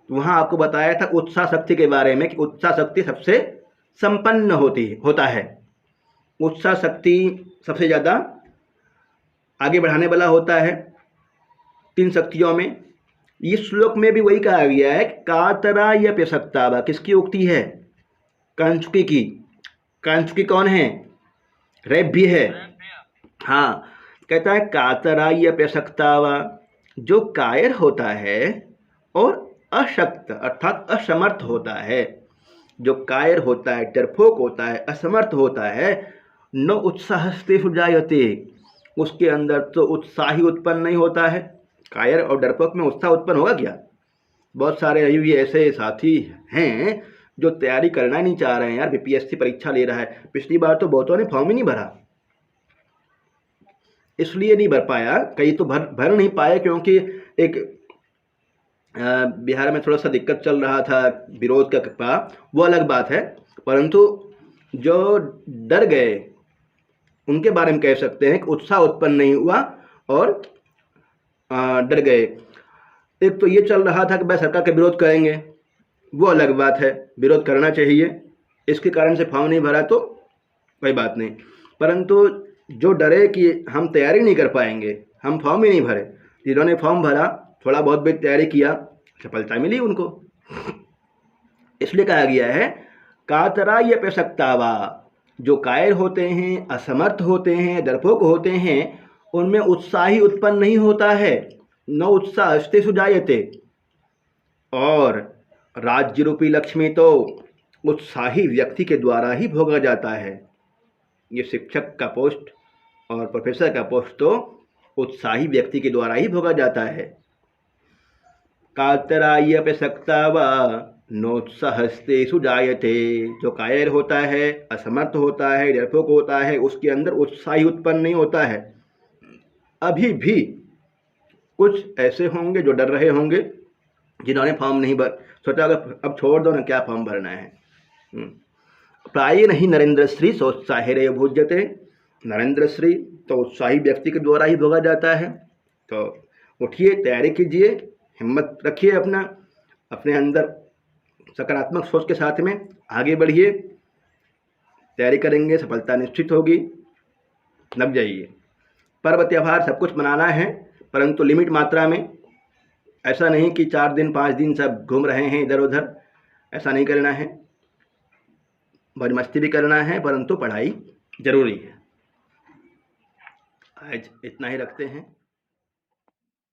वहाँ आपको बताया था उत्साह शक्ति के बारे में कि उत्साह शक्ति सबसे संपन्न होता है। उत्साह शक्ति सबसे ज़्यादा आगे बढ़ाने वाला होता है 3 शक्तियों में। इस श्लोक में भी वही कहा गया है, कातरायप्यशक्ता वा। किसकी उक्ति है? कांचुकी की। कांचुकी कौन है? रैभ्य है। हाँ, कहता है कातरायप्यशक्ता वा, जो कायर होता है और अशक्त अर्थात असमर्थ होता है। जो कायर होता है, डरपोक होता है, असमर्थ होता है, न उत्साहस्तेषु जायते, उसके अंदर तो उत्साह ही उत्पन्न नहीं होता है। कायर और डरपोक में उत्साह उत्पन्न होगा क्या? बहुत सारे अभी भी ऐसे साथी हैं जो तैयारी करना नहीं चाह रहे हैं। यार बीपीएससी परीक्षा ले रहा है, पिछली बार तो बहुतों ने फॉर्म ही नहीं भरा, इसलिए नहीं भर पाया। कई तो भर नहीं पाए क्योंकि एक बिहार में थोड़ा सा दिक्कत चल रहा था विरोध का, वो अलग बात है। परंतु जो डर गए उनके बारे में कह सकते हैं कि उत्साह उत्पन्न नहीं हुआ और डर गए। एक तो ये चल रहा था कि भाई सरकार का विरोध करेंगे, वो अलग बात है, विरोध करना चाहिए, इसके कारण से फॉर्म नहीं भरा तो कोई बात नहीं। परंतु जो डरे कि हम तैयारी नहीं कर पाएंगे, हम फॉर्म ही नहीं भरे, जिन्होंने फॉर्म भरा, थोड़ा बहुत भी तैयारी किया, सफलता मिली उनको। इसलिए कहा गया है कातरायप्यशक्ता वा, जो कायर होते हैं, असमर्थ होते हैं, डरपोक होते हैं, उनमें उत्साह ही उत्पन्न नहीं होता है। न उत्साहस्तेषु जायते। और राज्य रूपी लक्ष्मी तो उत्साही व्यक्ति के द्वारा ही भोगा जाता है। ये शिक्षक का पोस्ट और प्रोफेसर का पोस्ट तो उत्साही व्यक्ति के द्वारा ही भोगा जाता है। कातरायप्यशक्ता वा नोत्साहस्तेषु जायते, जो कायर होता है, असमर्थ होता है, डरपोक होता है, उसके अंदर उत्साह ही उत्पन्न नहीं होता है। अभी भी कुछ ऐसे होंगे जो डर रहे होंगे, जिन्होंने फॉर्म नहीं भर, सोचा अब छोड़ दो ना, क्या फॉर्म भरना है। प्रायेण हि नरेन्द्रश्री सोत्साहेरेव भुज्यते। नरेन्द्रश्री तो उत्साही व्यक्ति के द्वारा ही भोगा जाता है। तो उठिए, तैयारी कीजिए, हिम्मत रखिए, अपने अंदर सकारात्मक सोच के साथ में आगे बढ़िए। तैयारी करेंगे, सफलता निश्चित होगी, लग जाइए। पर्व त्यौहार सब कुछ मनाना है, परंतु लिमिट मात्रा में। ऐसा नहीं कि 4 दिन 5 दिन सब घूम रहे हैं इधर उधर, ऐसा नहीं करना है। बड़ी मस्ती भी करना है, परंतु पढ़ाई ज़रूरी है। आज इतना ही रखते हैं।